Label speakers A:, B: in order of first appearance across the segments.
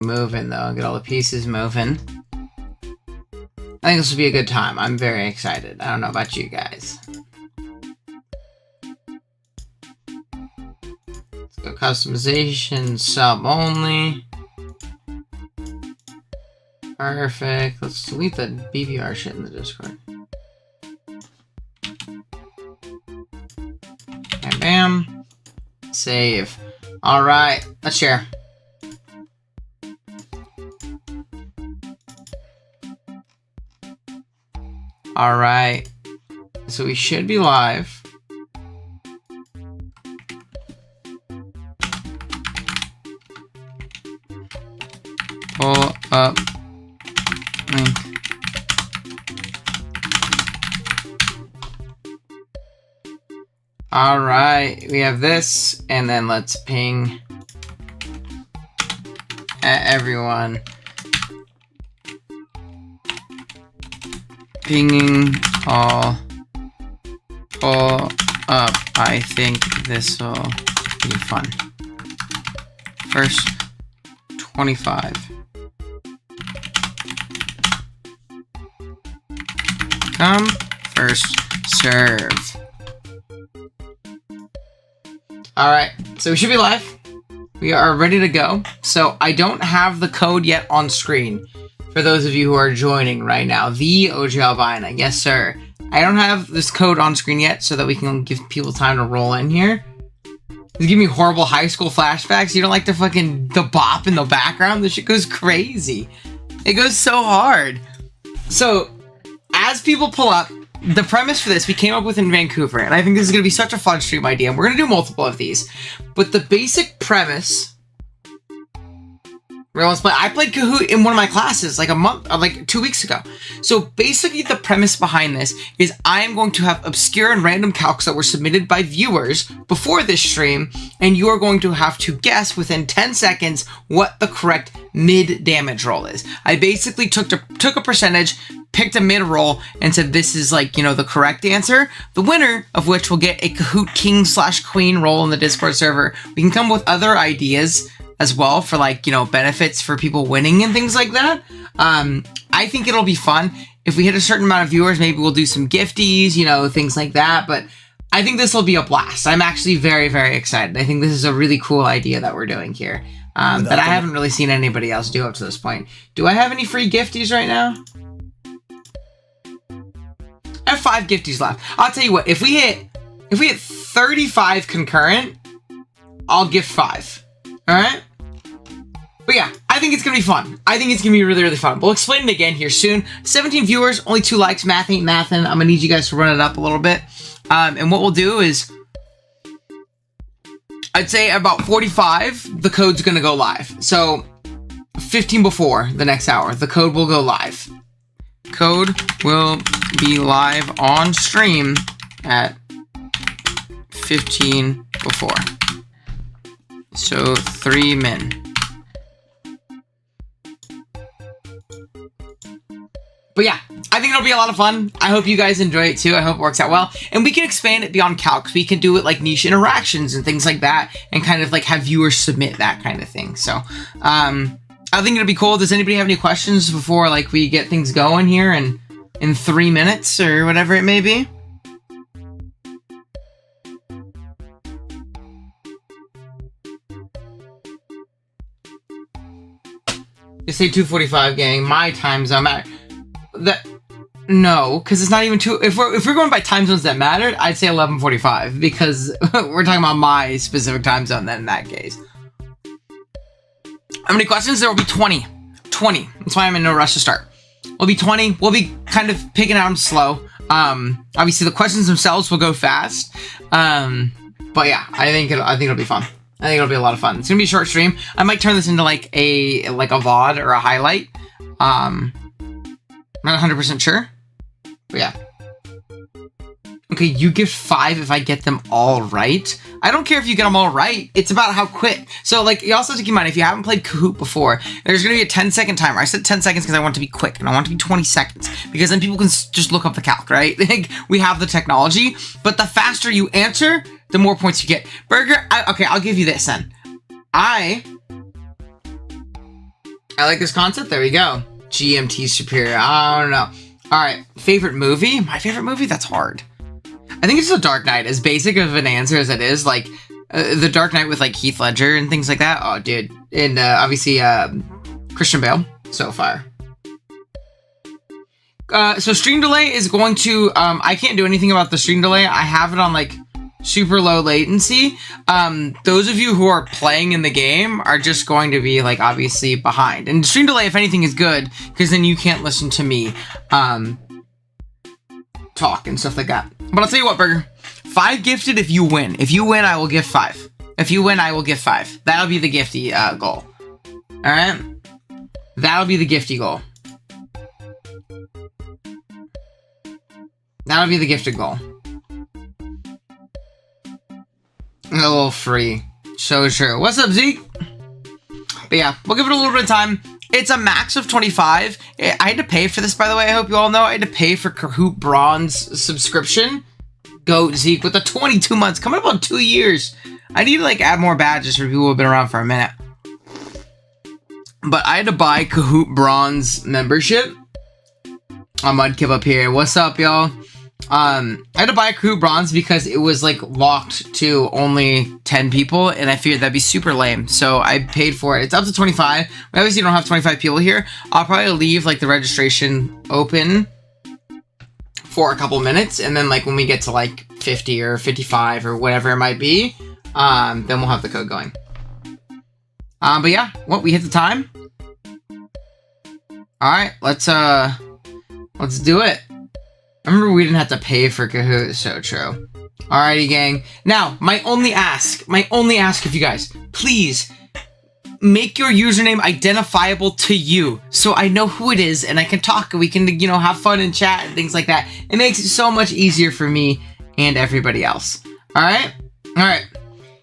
A: moving though. Get all the pieces moving. I think this will be a good time. I'm very excited. I don't know about you guys. Let's go customization, sub only. Perfect. Let's delete the BVR shit in the Discord. And bam. Save. Alright, let's share. Alright. So we should be live. Pull up link. Alright, we have this, and then let's ping at everyone. Pinging all. Pull up. I think this will be fun. First 25. Come first serve. Alright, so we should be live. We are ready to go. So I don't have the code yet on screen for those of you who are joining right now. The OG Albina, yes sir. I don't have this code on screen yet so that we can give people time to roll in here. It's giving me horrible high school flashbacks. You don't like the bop in the background? This shit goes crazy. It goes so hard. So, as people pull up, the premise for this we came up with in Vancouver, and I think this is going to be such a fun stream idea, and we're going to do multiple of these. But the basic premise... I played Kahoot in one of my classes like 2 weeks ago. So basically the premise behind this is I am going to have obscure and random calcs that were submitted by viewers before this stream, and you are going to have to guess within 10 seconds what the correct mid damage roll is. I basically took a percentage, picked a mid roll, and said this is the correct answer. The winner of which will get a Kahoot king/queen roll in the Discord server. We can come up with other ideas as well for benefits for people winning and things like that. I think it'll be fun. If we hit a certain amount of viewers, maybe we'll do some gifties, things like that. But I think this will be a blast. I'm actually very, very excited. I think this is a really cool idea that we're doing here that I haven't really seen anybody else do up to this point. Do I have any free gifties right now? I have 5 gifties left. I'll tell you what, if we hit 35 concurrent, I'll gift 5. All right? But yeah, I think it's going to be fun. I think it's going to be really, really fun. We'll explain it again here soon. 17 viewers, only 2 likes. Math ain't mathin'. I'm going to need you guys to run it up a little bit. And what we'll do is, I'd say about 45, the code's going to go live. So 15 before the next hour, the code will go live. Code will be live on stream at 15 before. So 3 min. But yeah, I think it'll be a lot of fun. I hope you guys enjoy it too. I hope it works out well. And we can expand it beyond Calc. We can do it like niche interactions and things like that, and kind of have viewers submit that kind of thing. So I think it'll be cool. Does anybody have any questions before we get things going here in 3 minutes or whatever it may be? You say 2:45, gang. My time zone matter. No, because it's not even 2. If we're going by time zones that mattered, I'd say 11:45 because we're talking about my specific time zone. Then in that case, how many questions? There will be 20. 20. That's why I'm in no rush to start. We'll be 20. We'll be kind of picking out them slow. Obviously the questions themselves will go fast. But yeah, I think it'll be fun. I think it'll be a lot of fun. It's gonna be a short stream. I might turn this into a VOD or a highlight. I'm not 100% sure, but yeah. Okay, you give 5 if I get them all right. I don't care if you get them all right. It's about how quick. So you also have to keep in mind, if you haven't played Kahoot before, there's gonna be a 10-second timer. I said 10 seconds because I want it to be quick, and I want it to be 20 seconds because then people can just look up the calc, right? We have the technology, but the faster you answer, the more points you get. Burger, okay, I'll give you this then. I I like this concept. There we go. GMT superior. I don't know. All right. Favorite movie? My favorite movie? That's hard. I think it's The Dark Knight. As basic of an answer as it is, like The Dark Knight with like Heath Ledger and things like that. Oh, dude. And obviously Christian Bale. So far. So stream delay is going to, I can't do anything about the stream delay. I have it on like super low latency. Those of you who are playing in the game are just going to be like obviously behind. And stream delay, if anything, is good because then you can't listen to me talk and stuff like that. But I'll tell you what, Burger. 5 gifted if you win. If you win, I will gift 5. If you win, I will gift 5. That'll be the gifty goal. All right? That'll be the gifty goal. That'll be the gifted goal. A little free. So true. What's up, Zeke? But yeah, we'll give it a little bit of time. It's a max of 25. I had to pay for this, by the way. I hope you all know. I had to pay for Kahoot Bronze subscription. Go, Zeke, with the 22 months. Coming up on 2 years. I need to, like, add more badges for people who have been around for a minute. But I had to buy Kahoot Bronze membership. I'm Mudkip up here. What's up, y'all? I had to buy Kahoot Bronze because it was like locked to only 10 people, and I figured that'd be super lame. So I paid for it. It's up to 25. We obviously don't have 25 people here. I'll probably leave like the registration open for a couple minutes, and then like when we get to like 50 or 55 or whatever it might be, then we'll have the code going. But yeah, we hit the time. All right, let's do it. I remember we didn't have to pay for Kahoot. So true. Alrighty, gang. Now, my only ask of you guys, please make your username identifiable to you so I know who it is and I can talk and we can, you know, have fun and chat and things like that. It makes it so much easier for me and everybody else. Alright? Alright.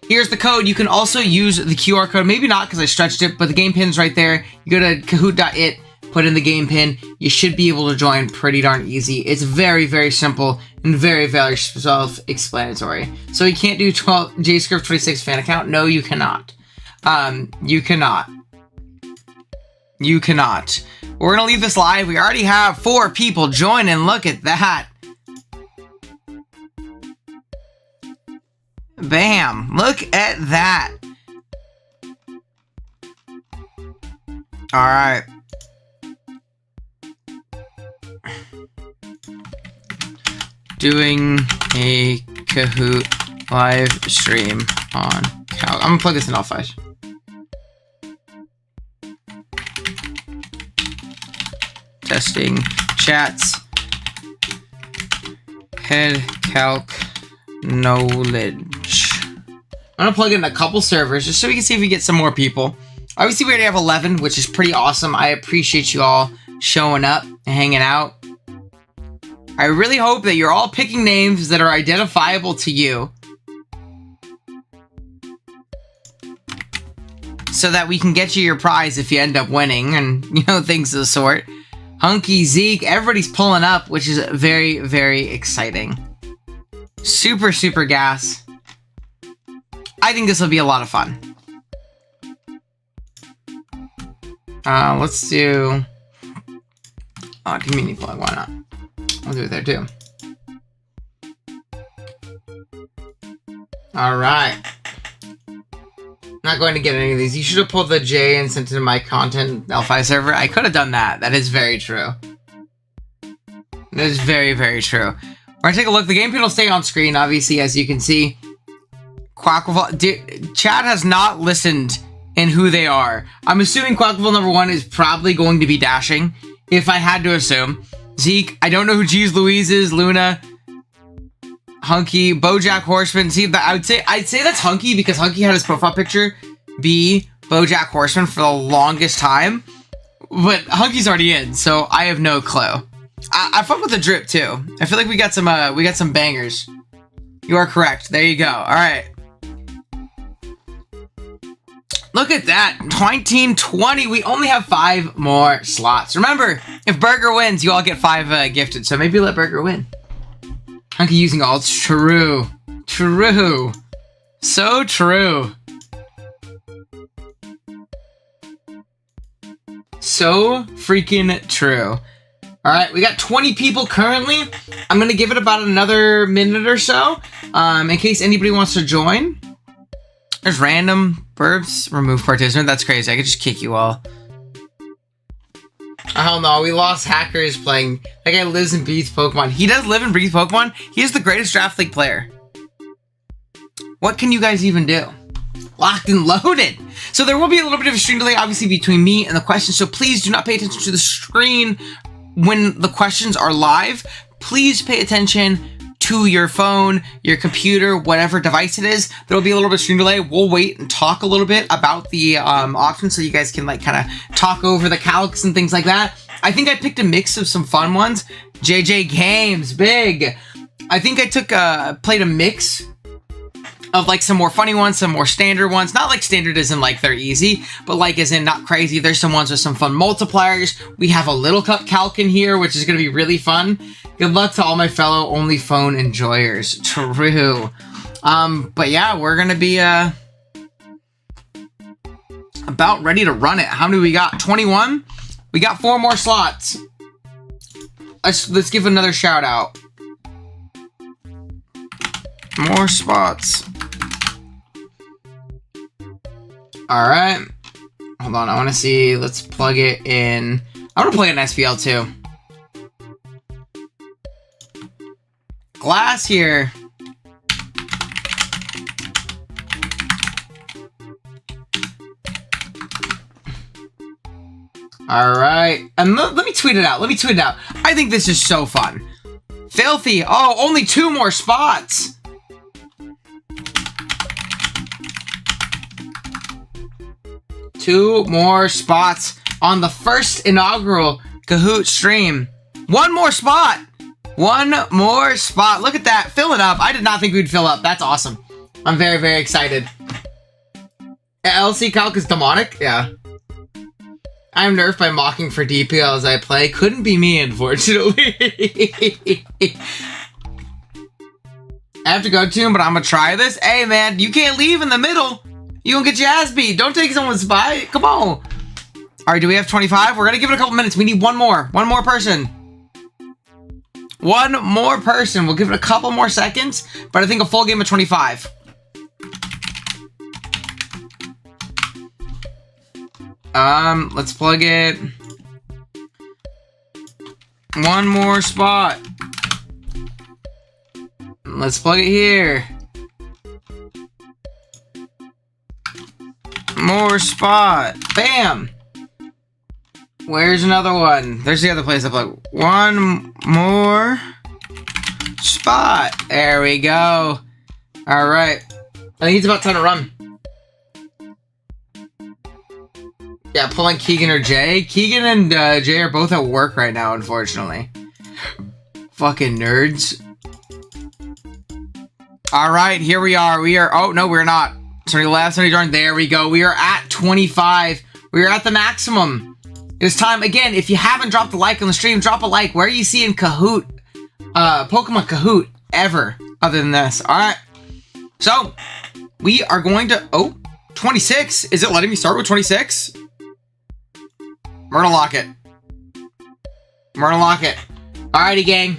A: Here's the code. You can also use the QR code. Maybe not because I stretched it, but the game pin's right there. You go to kahoot.it. Put in the game pin, you should be able to join pretty darn easy. It's very, very simple and very, very self-explanatory. So you can't do JScript 26 fan account? No, you cannot. You cannot. You cannot. We're gonna leave this live. We already have 4 people joining. Look at that. Bam. Look at that. All right. Doing a Kahoot live stream on Calc. I'm gonna plug this in all 5. Testing chats. Head Calc knowledge. I'm gonna plug in a couple servers just so we can see if we get some more people. Obviously, we already have 11, which is pretty awesome. I appreciate you all showing up and hanging out. I really hope that you're all picking names that are identifiable to you so that we can get you your prize if you end up winning and, you know, things of the sort. Hunky, Zeke, everybody's pulling up, which is very, very exciting. Super, super gas. I think this will be a lot of fun. Let's do community plug, why not? I'll do it there too. Alright. Not going to get any of these. You should have pulled the J and sent it to my content L5 server. I could have done that. That is very true. That is very, very true. We're gonna take a look. The game pin will stay on screen, obviously, as you can see. Quackleval. Chat has not listened in who they are. I'm assuming Quackleval number 1 is probably going to be dashing, if I had to assume. Zeke, I don't know who Jeez Louise is. Luna, Hunky, BoJack Horseman. See, I'd say that's Hunky because Hunky had his profile picture be BoJack Horseman for the longest time, but Hunky's already in, so I have no clue. I fuck with the drip too. I feel like we got some bangers. You are correct. There you go. All right. Look at that, 1920. We only have 5 more slots. Remember, if Burger wins, you all get 5 gifted. So maybe let Burger win. Hunky using alts. True. True. So true. So freaking true. All right, we got 20 people currently. I'm going to give it about another minute or so in case anybody wants to join. There's random verbs. Remove participant. That's crazy. I could just kick you all. Oh no, we lost Hackers playing. That guy lives and breathes Pokemon. He does live and breathe Pokemon. He is the greatest Draft League player. What can you guys even do? Locked and loaded. So there will be a little bit of a stream delay, obviously, between me and the questions. So please do not pay attention to the screen when the questions are live. Please pay attention to your phone, your computer, whatever device it is. There will be a little bit of stream delay. We'll wait and talk a little bit about the options so you guys can like kind of talk over the calcs and things like that. I think I picked a mix of some fun ones. JJ Games, big. I think I played a mix of like some more funny ones, some more standard ones. Not like standard as in like they're easy, but like as in not crazy. There's some ones with some fun multipliers. We have a Little Cup Calc in here, which is going to be really fun. Good luck to all my fellow only phone enjoyers. True. But yeah, we're going to be about ready to run it. How many we got? 21? We got 4 more slots. Let's give another shout out. More spots. All right. Hold on. I want to see. Let's plug it in. I want to play an SPL too. Glass here. All right. And let me tweet it out. I think this is so fun. Filthy. Oh, only 2 more spots. Two more spots on the first inaugural Kahoot stream. 1 more spot. 1 more spot. Look at that. Fill it up. I did not think we'd fill up. That's awesome. I'm very, very excited. LC Calc is demonic? Yeah. I'm nerfed by mocking for DPL as I play. Couldn't be me, unfortunately. I have to go to him, but I'm gonna try this. Hey, man, you can't leave in the middle. You gonna get your ass beat. Don't take someone's spot. Come on. All right, do we have 25? We're gonna give it a couple minutes. We need 1 more. 1 more person. 1 more person. We'll give it a couple more seconds, but I think a full game of 25. Let's plug it. 1 more spot. Let's plug it here. More spot. Bam. Where's another one? There's the other place I plug. 1 more spot. There we go. All right. I think it's about time to run. Yeah, pulling Keegan or Jay. Keegan and Jay are both at work right now, unfortunately. Fucking nerds. All right, here we are. Oh, no, we're not. Somebody left, somebody joined. There we go. We are at 25. We are at the maximum. It's time. Again, if you haven't dropped a like on the stream, drop a like. Where are you seeing Kahoot? Pokemon Kahoot ever other than this? All right. So, we are going to... Oh, 26. Is it letting me start with 26? We're gonna lock it. We're gonna lock it. Alrighty, gang.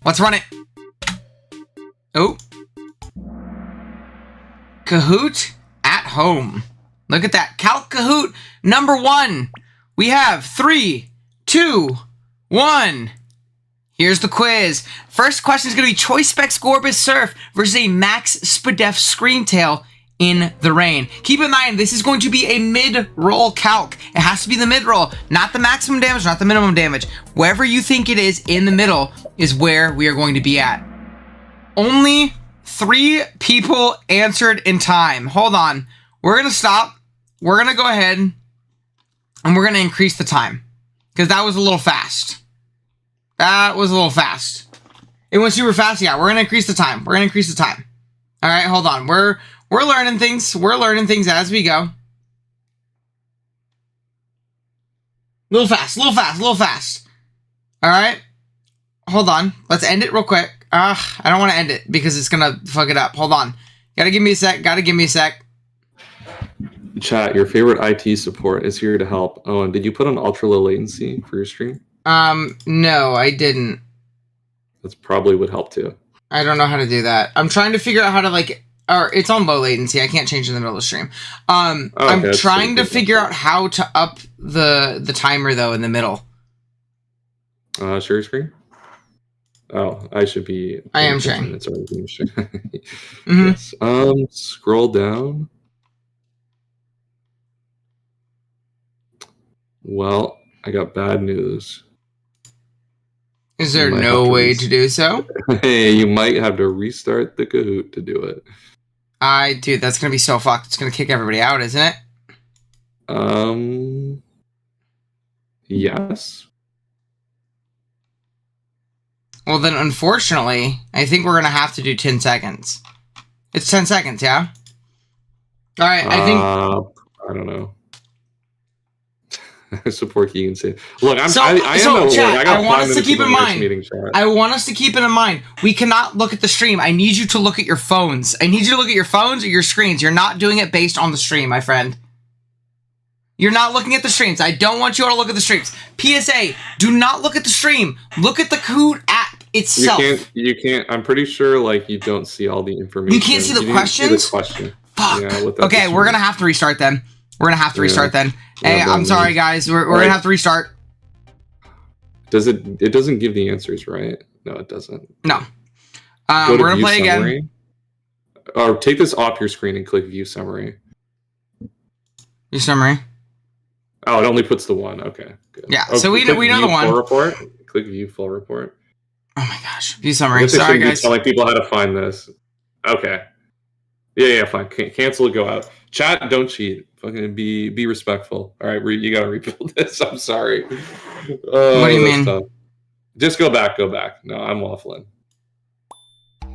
A: Let's run it. Oh. Kahoot at home. Look at that. Calc Kahoot number 1. We have 3, 2, 1. Here's the quiz. First question is going to be Choice Specs Gorbis Surf versus a Max Spadef Screamtail in the rain. Keep in mind, this is going to be a mid-roll calc. It has to be the mid-roll, not the maximum damage, not the minimum damage. Wherever you think it is in the middle is where we are going to be at. Only 3 people answered in time. Hold on. We're going to stop. We're going to go ahead and we're going to increase the time because that was a little fast. That was a little fast. It went super fast. Yeah, we're going to increase the time. We're going to increase the time. All right, hold on. We're learning things. We're learning things as we go. Little fast, little fast, little fast. All right. Hold on. Let's end it real quick. I don't want to end it because it's going to fuck it up. Hold on. Gotta give me a sec.
B: Chat, your favorite IT support is here to help. Oh, and did you put on ultra low latency for your stream?
A: No, I didn't.
B: That's probably would help too.
A: I don't know how to do that. I'm trying to figure out how to or it's on low latency. I can't change in the middle of the stream. I'm trying to figure out how to up the timer though in the middle.
B: Share screen? Oh, I should be.
A: I am sharing.
B: It's already being shared. Yes. Scroll down. Well, I got bad news.
A: Is there no way to do so?
B: Hey, you might have to restart the Kahoot to do it.
A: Dude, that's gonna be so fucked. It's gonna kick everybody out, isn't it?
B: Yes.
A: Well, then, unfortunately, I think we're gonna have to do 10 seconds. It's 10 seconds, yeah? All right, I think...
B: I don't know. Support Keegan say. Look, I
A: want us to keep in mind. I want us to keep it in mind. We cannot look at the stream. I need you to look at your phones. I need you to look at your phones or your screens. You're not doing it based on the stream, my friend. You're not looking at the streams. I don't want you all to look at the streams. PSA, do not look at the stream. Look at the Kahoot app itself.
B: You can't. I'm pretty sure you don't see all the information.
A: You can't see the questions?
B: See the question.
A: Fuck. Yeah, okay, we're going to have to restart then. Hey, I'm sorry, guys. We're going to have to restart.
B: It doesn't give the answers, right? No, it doesn't.
A: No. We're going to play
B: summary.
A: Again.
B: Or take this off your screen and click View Summary.
A: View Summary?
B: Oh, it only puts the one. Okay, good.
A: Yeah, so we know the one.
B: Full report. Click View Full Report.
A: Oh my gosh. View Summary. Sorry, guys.
B: Telling people how to find this. Okay. Yeah, fine. Cancel. Go out. Chat. Don't cheat. Fucking be respectful. All right, you gotta rebuild this. I'm sorry.
A: What do you mean?
B: Tough. Just go back. No, I'm waffling.
A: All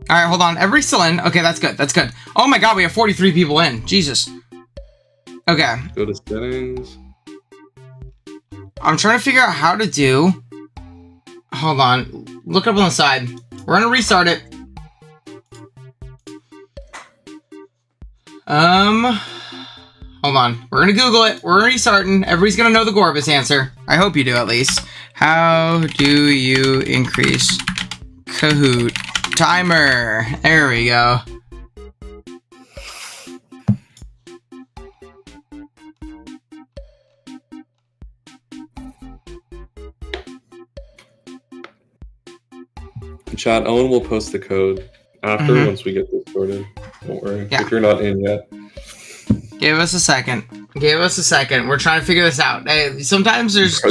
A: right, hold on. Everybody's still in. Okay, that's good. Oh my god, we have 43 people in. Jesus. Okay.
B: Go to settings.
A: I'm trying to figure out how to do. Hold on. Look up on the side. We're gonna restart it. Hold on. We're gonna Google it. We're restarting. Everybody's gonna know the Gorbis answer. I hope you do, at least. How do you increase Kahoot timer? There we go.
B: Chat, Owen will post the code after once we get this sorted. Don't worry. Yeah. If you're not in yet.
A: Give us a second. We're trying to figure this out. Hey, sometimes there's...
B: I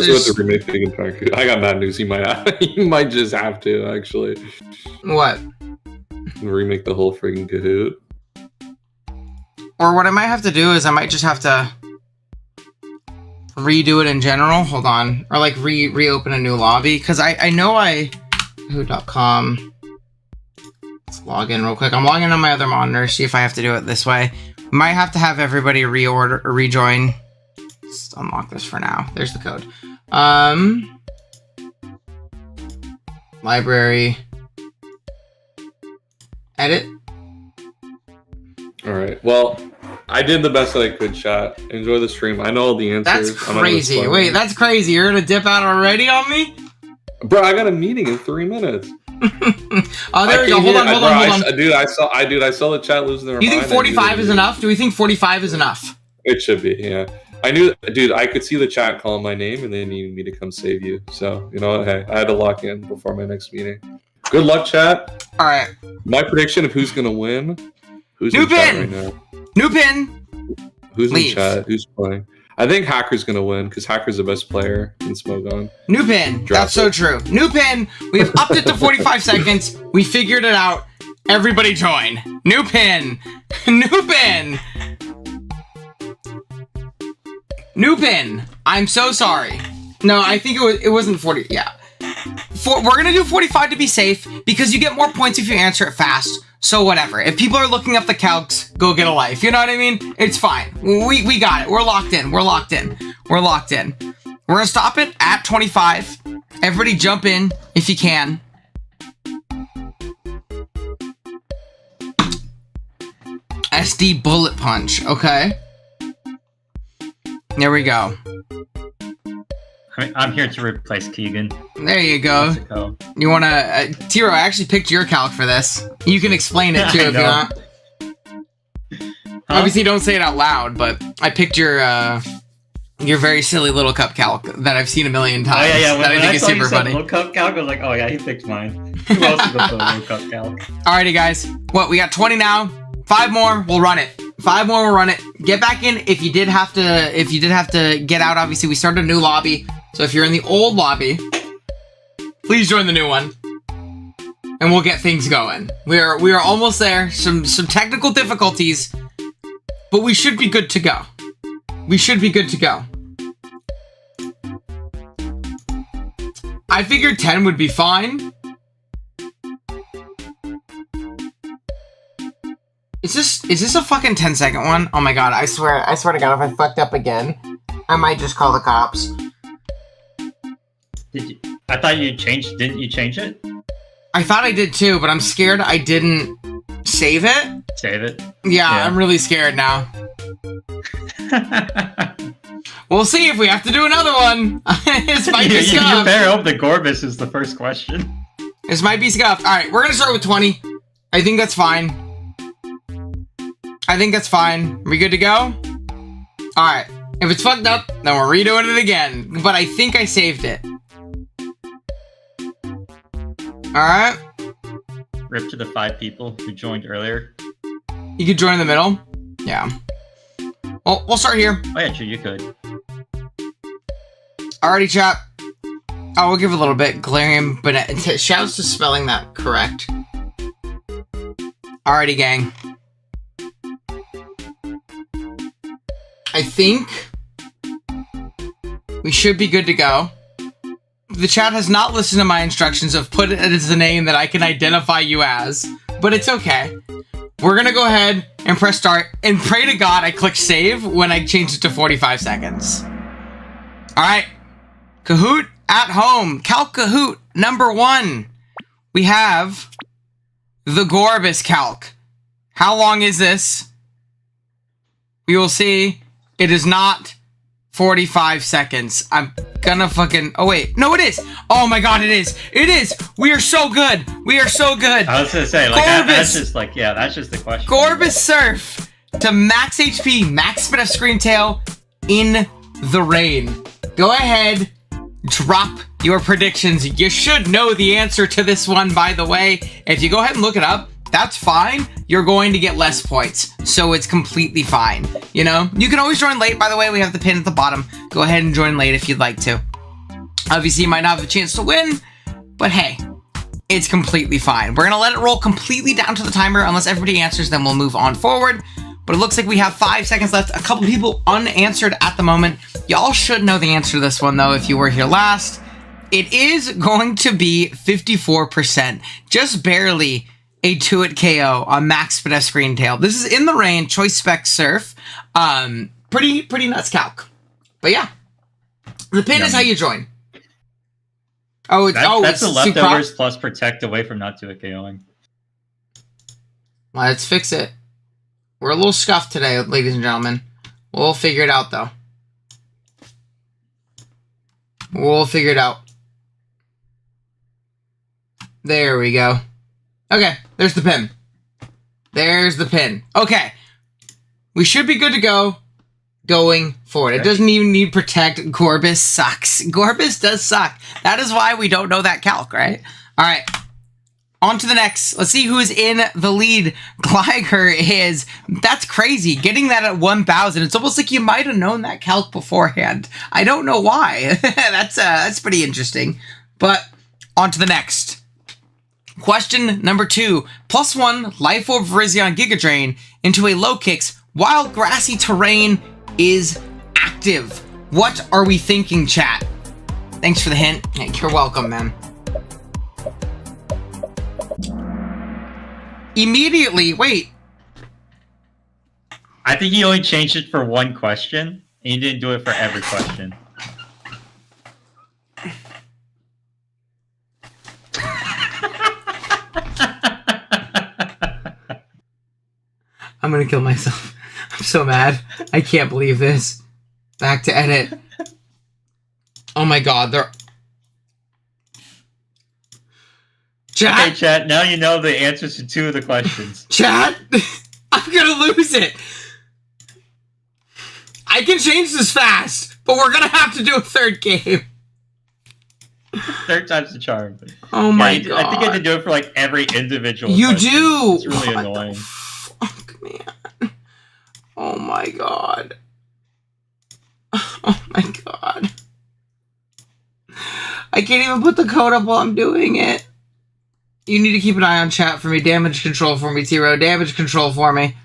B: got bad news. You might just have to, actually.
A: What?
B: Remake the whole friggin' Kahoot.
A: Or what I might have to do is I might just have to redo it in general. Hold on. Or reopen a new lobby. Because I know Kahoot.com. Let's log in real quick. I'm logging on my other monitor, see if I have to do it this way. Might have to have everybody rejoin. Let's unlock this for now. There's the code. Library. Edit.
B: Alright, well, I did the best that I could, chat. Enjoy the stream. I know all the answers.
A: That's crazy. Wait, that's crazy. You're gonna dip out already on me?
B: Bro, I got a meeting in 3 minutes.
A: Oh, there we go. Hold on.
B: Dude, I saw the chat losing their mind.
A: You think 45 is enough? Do we think 45 is enough?
B: It should be, yeah. I knew, dude, I could see the chat calling my name and they needed me to come save you. So, you know what? Hey, I had to lock in before my next meeting. Good luck, chat.
A: All right.
B: My prediction of who's going to win. Who's
A: New
B: in
A: pin!
B: Chat right now?
A: New pin!
B: Who's in chat? Who's playing? I think Hacker's going to win because Hacker's the best player in Smogon.
A: New pin. That's so true. New pin. We have upped it to 45 seconds. We figured it out. Everybody join. New pin. New pin. New pin. I'm so sorry. No, I think it wasn't 40. Yeah. We're going to do 45 to be safe because you get more points if you answer it fast. So whatever. If people are looking up the calcs, go get a life. You know what I mean? It's fine. We got it. We're locked in. We're locked in. We're locked in. We're going to stop it at 25. Everybody jump in if you can. SD bullet punch. Okay. There we go.
C: I'm here to replace Keegan.
A: There you go. You want to... Tiro, I actually picked your calc for this. You can explain it, too, if you want. Obviously, don't say it out loud, but I picked your very silly little cup calc that I've seen a million times.
C: Oh, yeah.
A: That I think is super funny.
C: Little cup calc, I was like, oh, yeah, he picked mine. Who else is going to little cup calc?
A: Alrighty, guys. What, we got 20 now. 5 more, we'll run it. 5 more, we'll run it. Get back in if you did have to get out. Obviously, we started a new lobby. So if you're in the old lobby, please join the new one. And we'll get things going. We are almost there. Some technical difficulties, but we should be good to go. We should be good to go. I figured 10 would be fine. Is this a fucking 10-second one? Oh my god, I swear to god, if I fucked up again, I might just call the cops.
C: I thought you changed, didn't you change it?
A: I thought I did too, but I'm scared I didn't save it.
C: Save it?
A: Yeah. I'm really scared now. We'll see if we have to do another one. This might be scuffed.
C: You better hope the Gorbis is the first question.
A: This might be scuffed. Alright, we're gonna start with 20. I think that's fine. Are we good to go? Alright. If it's fucked up, then we're redoing it again. But I think I saved it. Alright.
C: Rip to the 5 people who joined earlier.
A: You could join in the middle? Yeah. Well, we'll start here.
C: Oh yeah, true, you could.
A: Alrighty, chat. Oh, we'll give it a little bit. Galarian, but shouts to spelling that correct. Alrighty, gang. I think we should be good to go. The chat has not listened to my instructions of put it as the name that I can identify you as, but it's okay. We're gonna go ahead and press start and pray to God I click save when I change it to 45 seconds. Alright. Kahoot at home. Calc Kahoot number 1. We have the Gorbis calc. How long is this? We will see. It is not 45 seconds. I'm gonna fucking... Oh, wait. No, it is. Oh, my God, it is. It is. We are so good. We are so good.
C: I was gonna say, like, that's just, like, yeah, that's just the question.
A: Gorbis Surf to max HP, max spin of Screen Tail in the rain. Go ahead. Drop your predictions. You should know the answer to this one, by the way. If you go ahead and look it up, that's fine. You're going to get less points, so it's completely fine. You know, you can always join late, by the way. We have the pin at the bottom. Go ahead and join late if you'd like to. Obviously, you might not have a chance to win, but hey, it's completely fine. We're going to let it roll completely down to the timer. Unless everybody answers, then we'll move on forward. But it looks like we have 5 seconds left. A couple people unanswered at the moment. Y'all should know the answer to this one, though, if you were here last. It is going to be 54%. Just barely a 2-hit KO on Max Spinef Screen Tail. This is in the rain, Choice Spec Surf. Pretty nuts calc. But yeah. The pin is how you join.
C: That's the leftovers plus protect away from not 2-hit KOing.
A: Let's fix it. We're a little scuffed today, ladies and gentlemen. We'll figure it out, though. We'll figure it out. There we go. Okay, there's the pin. There's the pin. Okay. We should be good to go going forward. It doesn't even need protect. Gorbis sucks. Gorbis does suck. That is why we don't know that calc, right? All right. On to the next. Let's see who is in the lead. Gliger is... That's crazy. Getting that at 1,000. It's almost like you might have known that calc beforehand. I don't know why. That's pretty interesting. But on to the next. Question number 2. +1 Life Orb Virizion Giga Drain into a low kicks while grassy terrain is active. What are we thinking, chat? Thanks for the hint. Hey, you're welcome, man. Immediately, wait.
C: I think he only changed it for one question, and he didn't do it for every question.
A: I'm gonna kill myself. I'm so mad. I can't believe this. Back to edit. Oh my god, they're... Chat?
C: Okay, chat, now you know the answers to 2 of the questions.
A: Chat? I'm gonna lose it. I can change this fast, but we're gonna have to do a third game.
C: 3rd time's the charm.
A: Oh my god.
C: I think you have to do it for like every individual
A: You
C: question.
A: do!
C: It's really
A: What
C: annoying.
A: the fuck, man. Oh my god. Oh my god. I can't even put the code up while I'm doing it. You need to keep an eye on chat for me. Damage control for me, T-Row. Damage control for me.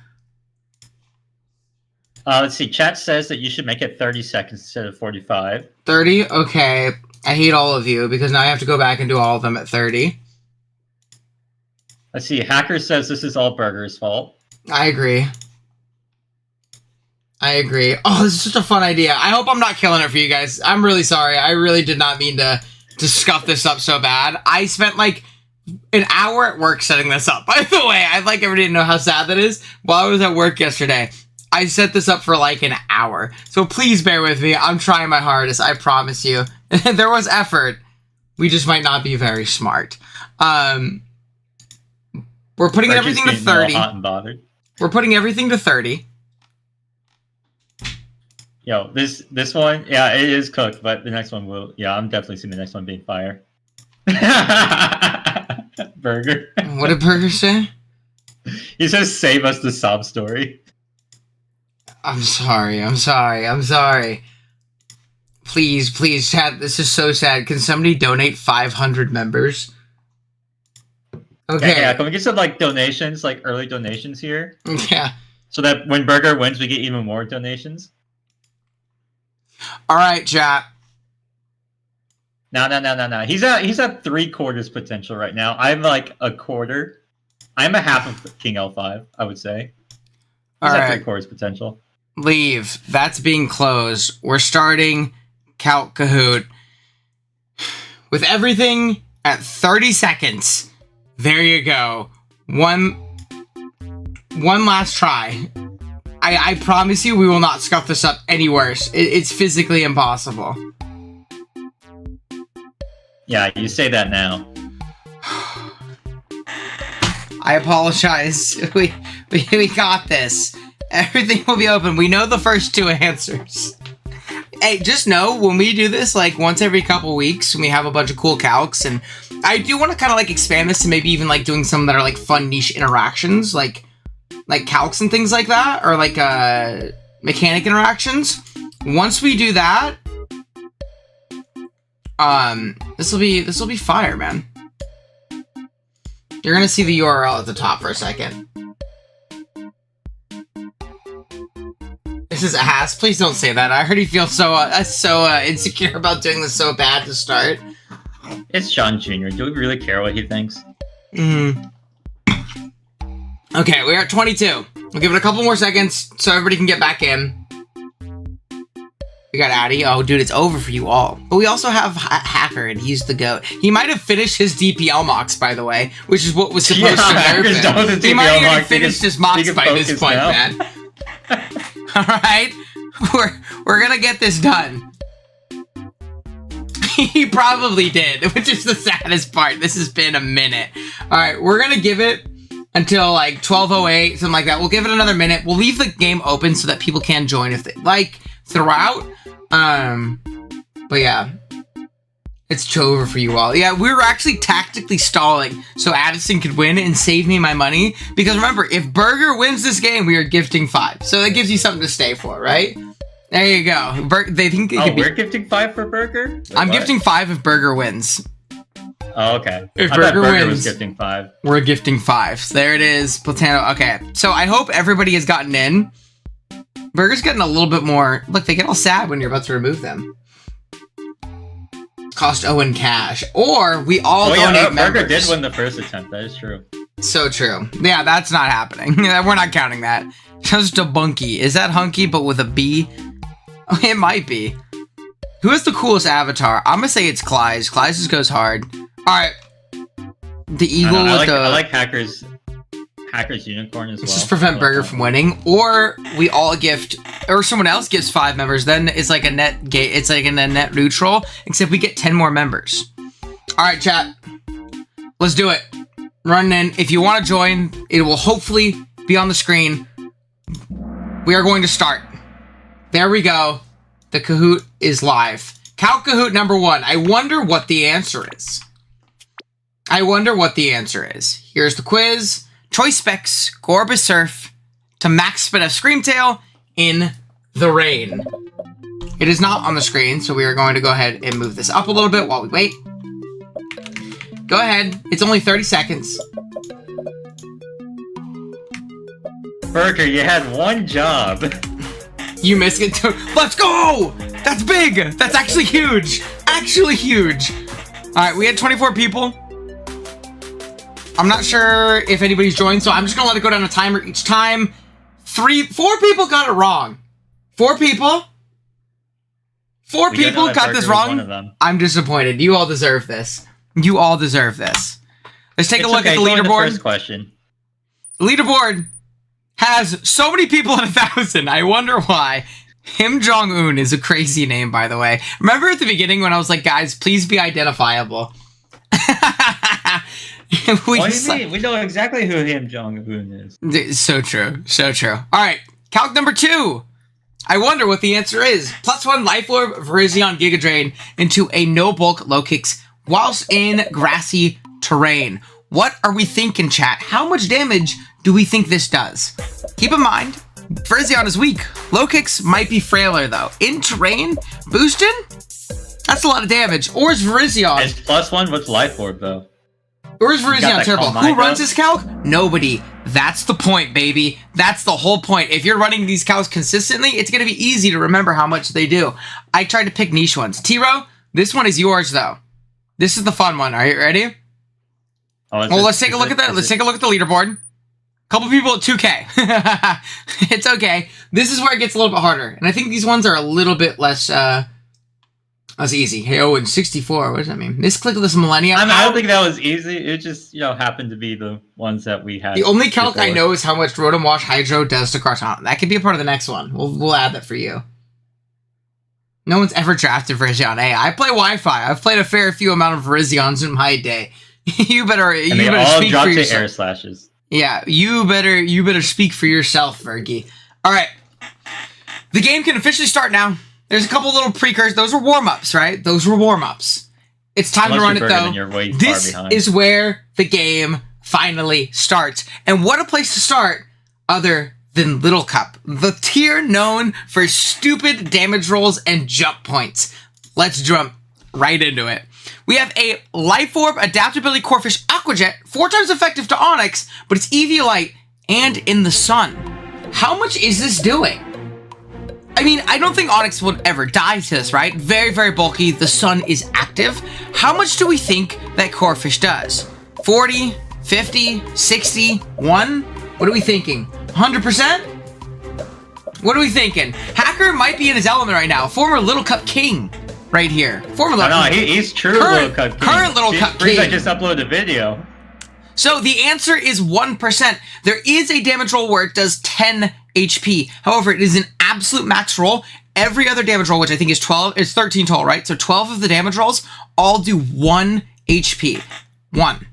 C: Let's see. Chat says that you should make it 30 seconds instead of 45.
A: 30? Okay. I hate all of you because now I have to go back and do all of them at 30.
C: Let's see. Hacker says this is all Burger's fault.
A: I agree. I agree. Oh, this is such a fun idea. I hope I'm not killing it for you guys. I'm really sorry. I really did not mean to scuff this up so bad. I spent like an hour at work setting this up. By the way, I'd like everybody to know how sad that is. While I was at work yesterday, I set this up for like an hour. So please bear with me. I'm trying my hardest. I promise you. There was effort. We just might not be very smart. We're putting everything to 30.
C: Hot and bothered.
A: We're putting everything to 30.
C: Yo, this one, yeah, it is cooked, but the next one will. Yeah, I'm definitely seeing the next one being fire. Burger.
A: What did Burger say?
C: He says, "Save us the sob story."
A: I'm sorry. I'm sorry. I'm sorry. Please, please, chat. This is so sad. Can somebody donate 500 members? Okay.
C: Yeah, can we get some like donations, like early donations here?
A: Yeah.
C: So that when Burger wins, we get even more donations.
A: All right, chat.
C: No. He's at 3/4 potential right now. I'm like a quarter. I'm a half of King L5, I would say. He's
A: All
C: at
A: right.
C: 3/4 potential.
A: Leave. That's being closed. We're starting Calc Kahoot with everything at 30 seconds. There you go. One last try. I promise you we will not scuff this up any worse. It's physically impossible.
C: Yeah, you say that now.
A: I apologize. We got this. Everything will be open. We know the first 2 answers. Hey, just know when we do this, like once every couple weeks, when we have a bunch of cool calcs, and I do want to kind of like expand this to maybe even like doing some that are like fun niche interactions, like calcs and things like that, or like mechanic interactions. Once we do that, this will be fire, man. You're gonna see the URL at the top for a second. This is ass. Please don't say that. I already feel so insecure about doing this so bad to start.
C: It's Sean Jr. Do we really care what he thinks?
A: Okay, we're at 22. We'll give it a couple more seconds so everybody can get back in. We got Addy. Oh, dude, it's over for you all. But we also have Hacker, and he's the GOAT. He might have finished his DPL mocks, by the way, which is what was supposed to happen. He might have already finished his mocks by this point, man. All right, we're gonna get this done. He probably did, which is the saddest part. This has been a minute. All right, we're gonna give it until like 12:08, something like that. We'll give it another minute. We'll leave the game open so that people can join if they like throughout. But yeah, it's over for you all. Yeah, we were actually tactically stalling so Addison could win and save me my money. Because remember, if Burger wins this game, we are gifting 5. So that gives you something to stay for, right? There you go. They think it could
C: we're gifting 5 for Burger?
A: I'm gifting 5 if Burger wins.
C: Oh, okay.
A: If
C: I thought
A: Burger
C: Burger
A: wins,
C: was gifting 5.
A: We're gifting 5. So there it is, Platano. Okay, so I hope everybody has gotten in. Burger's getting a little bit more. Look, they get all sad when you're about to remove them. Cost Owen cash, or we all donate members.
C: Burger did win the first attempt. That is true.
A: So true. Yeah, that's not happening. We're not counting that. Just a bunky. Is that hunky but with a B? Oh, it might be. Who has the coolest avatar? I'm gonna say it's Clyde's. Clyde's just goes hard. All right. The eagle with the.
C: I like Hacker's Hacker's Unicorn as well.
A: Let's just prevent Burger from winning, or we all gift, or someone else gives 5 members. Then it's like a net gate. It's like in a net neutral, except we get 10 more members. All right, chat. Let's do it. Run in. If you want to join, it will hopefully be on the screen. We are going to start. There we go. The Kahoot is live. Calc Kahoot number 1. I wonder what the answer is. Here's the quiz. Choice specs, Gorba Surf, to max spin of Screamtail in the rain. It is not on the screen, so we are going to go ahead and move this up a little bit while we wait. Go ahead. It's only 30 seconds.
C: Burger, you had one job.
A: You missed it too. Let's go! That's big! That's actually huge! Alright, we had 24 people. I'm not sure if anybody's joined, so I'm just gonna let it go down a timer each time. 4 people got it wrong. 4 people? 4 people got this wrong? I'm disappointed. You all deserve this. Let's take a look at the leaderboard.
C: First question.
A: The leaderboard has so many people at 1,000. I wonder why. Kim Jong-un is a crazy name, by the way. Remember at the beginning when I was like, guys, please be identifiable.
C: What do you mean? We know exactly who Kim Jong-un is.
A: So true. All right, calc number 2. I wonder what the answer is. +1 Life Orb Virizion Giga Drain into a no bulk low kicks whilst in grassy terrain. What are we thinking, chat? How much damage do we think this does? Keep in mind, Virizion is weak. Low kicks might be frailer though. In terrain, boosting? That's a lot of damage. Or is Virizion?
C: It's +1 with Life Orb though.
A: Or is Virizion terrible? Who runs this calc? Nobody. That's the point, baby. That's the whole point. If you're running these calcs consistently, it's going to be easy to remember how much they do. I tried to pick niche ones. T-Ro, this one is yours, though. This is the fun one. Are you ready? Well, let's take a look at that. Let's take a look at the leaderboard. Couple people at 2K. It's okay. This is where it gets a little bit harder. And I think these ones are a little bit less easy. Hey, and 64. What does that mean? Misclick of this millennium.
C: I don't think that was easy. It just, happened to be the ones that we had.
A: The only calc I know is how much Rotom Wash Hydro does to Carton. That could be a part of the next one. We'll add that for you. No one's ever drafted Virizion. Hey, I play Wi-Fi. I've played a fair few amount of Virizions in my day. You better speak for yourself. Air slashes. Yeah, you better speak for yourself, Fergie. All right. The game can officially start now. There's a couple little precursors. Those were warm-ups, right? Those were warm-ups. It's time to run it, though. This is where the game finally starts. And what a place to start other than Little Cup, the tier known for stupid damage rolls and jump points. Let's jump right into it. We have a Life Orb Adaptability Corphish Aquajet, 4 times effective to Onyx, but it's Eviolite and in the sun. How much is this doing? I mean, I don't think Onyx would ever die to this, right? Very, very bulky. The sun is active. How much do we think that Corphish does? 40, 50, 60, 1? What are we thinking? 100%? What are we thinking? Hacker might be in his element right now. Former Little Cup King right here. Former Little Cup King.
C: He's true Little Cup King.
A: Current Little Cup King.
C: I just uploaded a video.
A: So the answer is 1%. There is a damage roll where it does 10 HP. However, it is an absolute max roll. Every other damage roll, which I think is 12, is 13 total, right? So 12 of the damage rolls all do 1 HP. 1.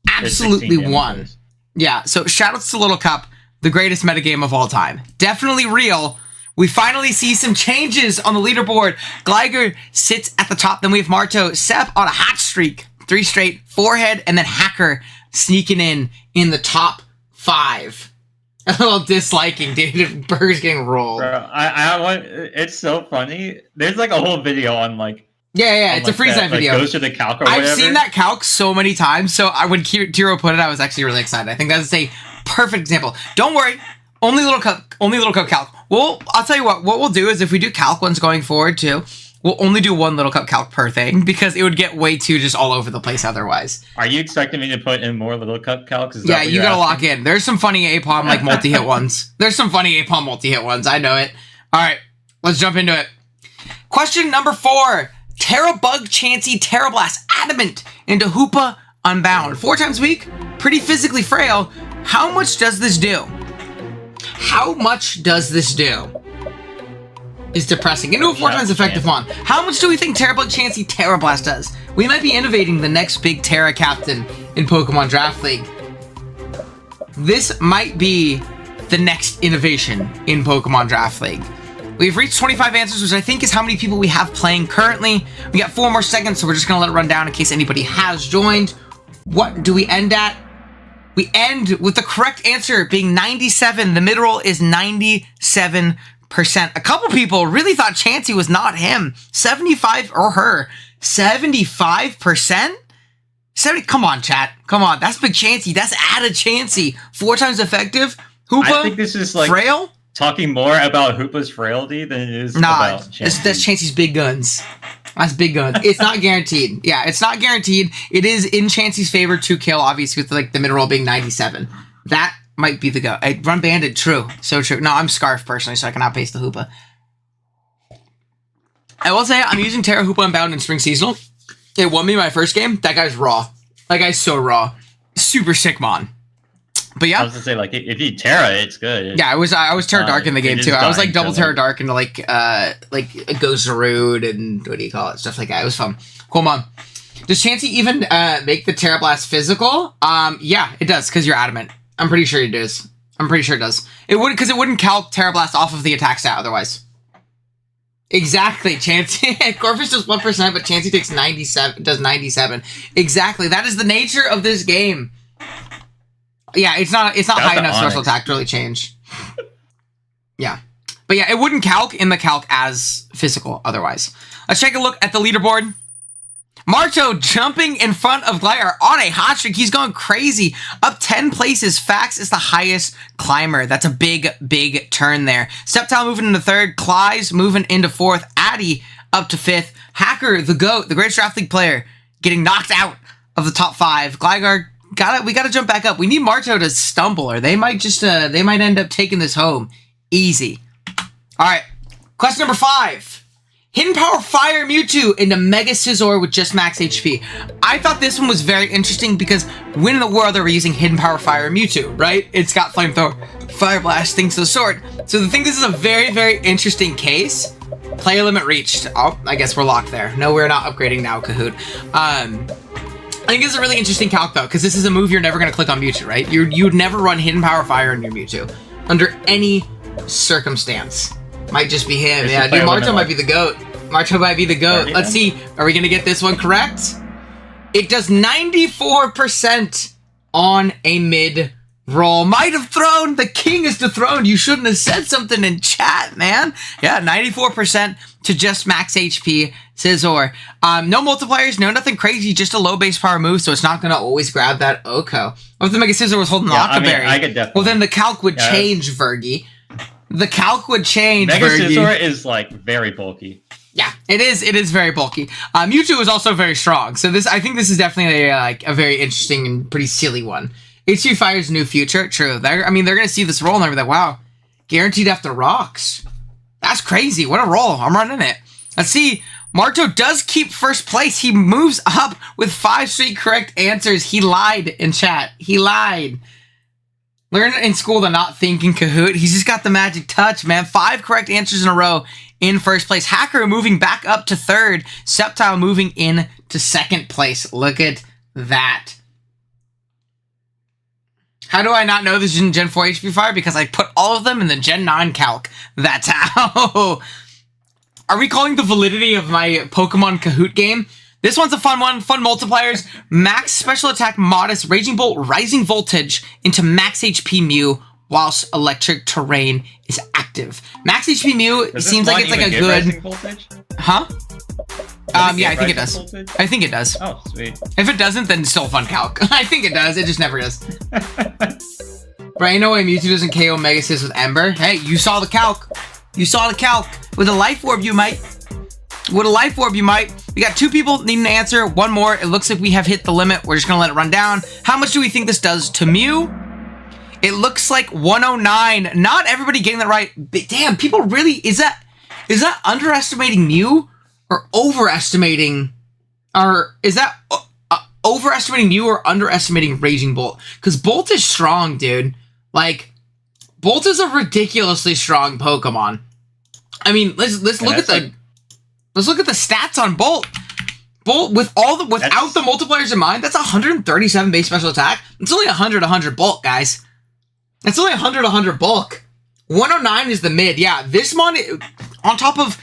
A: Absolutely 1. Yeah, so shoutouts to Little Cup, the greatest metagame of all time. Definitely real. We finally see some changes on the leaderboard. Gligar sits at the top. Then we have Marto, Sep on a hot streak. 3 straight, Forehead, and then Hacker sneaking in the top 5. A little disliking, dude. Burger's getting rolled.
C: Bro, it's so funny. There's like a whole video on like.
A: Yeah, it's a freeze that video.
C: Goes to the calc or whatever.
A: I've seen that calc so many times. So when Tiro put it, I was actually really excited. I think that's a perfect example. Don't worry, only little cup calc. Well, I'll tell you what we'll do is if we do calc ones going forward too, we'll only do 1 Little Cup calc per thing because it would get way too just all over the place otherwise.
C: Are you expecting me to put in more Little Cup calcs?
A: Yeah, you gotta lock in. There's some funny APOM like multi-hit ones. I know it. All right, let's jump into it. Question number 4. Terrabug Chansey Terrablast Adamant into Hoopa Unbound. 4 times weak, pretty physically frail. How much does this do? How much does this do? Is depressing. Into a 4 times effective mon. How much do we think Terrabug Chansey Terra Blast does? We might be innovating the next big Terra captain in Pokemon Draft League. This might be the next innovation in Pokemon Draft League. We've reached 25 answers, which I think is how many people we have playing currently. We got 4 more seconds, so we're just going to let it run down in case anybody has joined. What do we end at? We end with the correct answer being 97. The mid-roll is 97%. A couple people really thought Chansey was not him. 75 or her. 75%? 70. Come on, chat. Come on. That's big Chansey. That's added Chansey. 4 times effective. Hoopa.
C: I think this is like
A: frail.
C: Talking more about Hoopa's frailty than it is about Chansey.
A: That's Chansey's big guns. That's big guns. It's not guaranteed. Yeah, it's not guaranteed. It is in Chansey's favor to kill, obviously, with like the mid-roll being 97. That might be the go. Run Banded, true. So true. No, I'm Scarf personally, so I can outpace the Hoopa. I will say I'm using Terra Hoopa Unbound in Spring Seasonal. It won me my first game. That guy's raw. That guy's so raw. Super sick mon. But yeah.
C: I was gonna say, like, if you Terra, it's good.
A: Yeah, I was Terra Dark in the game too. I was like double Terra Dark into like Ghost Rude and what do you call it? Stuff like that. It was fun. Cool mon. Does Chansey even make the Terra Blast physical? Yeah, it does, because you're adamant. I'm pretty sure it does. I'm pretty sure it does. It would, because it wouldn't calc Terra Blast off of the attack stat otherwise. Exactly, Chansey. Corvus does 1%, but Chansey takes 97. Does 97. Exactly. That is the nature of this game. Yeah, it's not high enough special attack to really change. Yeah. But yeah, it wouldn't calc in the calc as physical otherwise. Let's take a look at the leaderboard. Marto jumping in front of Gliar on a hot streak. He's going crazy. Up 10 places. Fax is the highest climber. That's a big, big turn there. Sceptile moving into 3rd. Cly's moving into 4th. Addy up to 5th. Hacker, the GOAT, the greatest draft league player, getting knocked out of the top 5. Gligar, we gotta jump back up. We need Marto to stumble, or they might just they might end up taking this home easy. All right, question number 5. Hidden Power Fire Mewtwo into Mega Scizor with just max HP. I thought this one was very interesting because when in the world are we using Hidden Power Fire Mewtwo, right? It's got Flamethrower, Fire Blast, things of the sort. So I think this is a very, very interesting case. Player limit reached. Oh, I guess we're locked there. No, we're not upgrading now, Kahoot. I think it's a really interesting calc though, because this is a move you're never going to click on Mewtwo, right? You'd never run Hidden Power Fire in your Mewtwo under any circumstance. Might just be him. Yeah, dude, Marto might be the GOAT. Marto might be the GOAT. Let's see. Are we going to get this one correct? It does 94% on a mid-roll. Might have thrown. The king is dethroned. You shouldn't have said something in chat, man. Yeah, 94% to just max HP Scizor. No multipliers, no nothing crazy, just a low base power move, so it's not going to always grab that Oko. What if the Mega Scizor was holding Octoberry?
C: I could definitely.
A: Well, then the calc would change, Vergi. The calc would change,
C: Mega
A: Vergi.
C: Scizor is, like, very bulky.
A: Yeah, it is. It is very bulky. Mewtwo is also very strong, so I think this is definitely a very interesting and pretty silly one. HP Fire's new future. True. They're going to see this roll and they're like, wow, guaranteed after rocks. That's crazy. What a roll. I'm running it. Let's see. Marto does keep first place. He moves up with 5 straight correct answers. He lied in chat. He lied. Learn in school to not think in Kahoot. He's just got the magic touch, man. 5 correct answers in a row in first place. Hacker moving back up to 3rd. Sceptile moving in to 2nd place. Look at that. How do I not know this is in Gen 4 HP Fire? Because I put all of them in the Gen 9 calc. That's how. Are we calling the validity of my Pokemon Kahoot game? This one's a fun one. Fun multipliers. Max special attack modest. Raging Bolt rising voltage into max HP Mew whilst electric terrain is active. Max HP Mew seems like it's like a good...
C: Rising voltage?
A: Huh? Yeah, I think it does.
C: Voltage?
A: I think it does.
C: Oh, sweet.
A: If it doesn't, then it's still a fun calc. I think it does. It just never does. Right, ain't no way Mewtwo doesn't KO Mega Sis with Ember. Hey, you saw the calc. You saw the calc. With a Life Orb, you might. With a Life Orb, you might. We got 2 people needing to answer. 1 more. It looks like we have hit the limit. We're just going to let it run down. How much do we think this does to Mew? It looks like 109. Not everybody getting that right. But damn, people really... Is that underestimating Mew? Or overestimating... Or is that... overestimating Mew or underestimating Raging Bolt? Because Bolt is strong, dude. Like, Bolt is a ridiculously strong Pokemon. I mean, let's look at the stats on Bolt. Bolt without the multipliers in mind, that's 137 base special attack. It's only 100 bulk, guys. It's only 100 bulk. 109 is the mid. Yeah, this mon on top of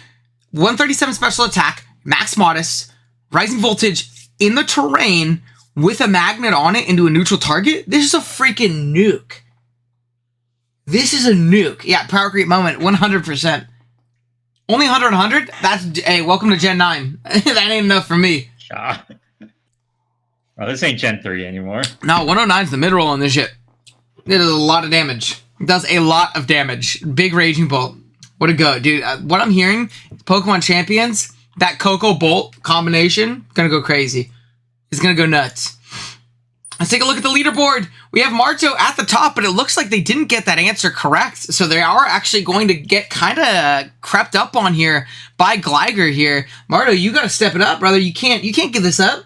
A: 137 special attack, max modest, rising voltage in the terrain with a magnet on it into a neutral target. This is a freaking nuke. This is a nuke. Yeah, power creep moment, 100%. Only 100. That's, hey, welcome to Gen 9. That ain't enough for me.
C: Well, this ain't Gen 3 anymore.
A: No, 109 is the mid-roll on this shit. It does a lot of damage. It does a lot of damage. Big Raging Bolt. What a go, dude. What I'm hearing, Pokemon Champions, that Coco Bolt combination, gonna go crazy. It's gonna go nuts. Let's take a look at the leaderboard. We have Marto at the top, but it looks like they didn't get that answer correct. So they are actually going to get kind of crept up on here by Gligar here. Marto, you got to step it up, brother. You can't give this up.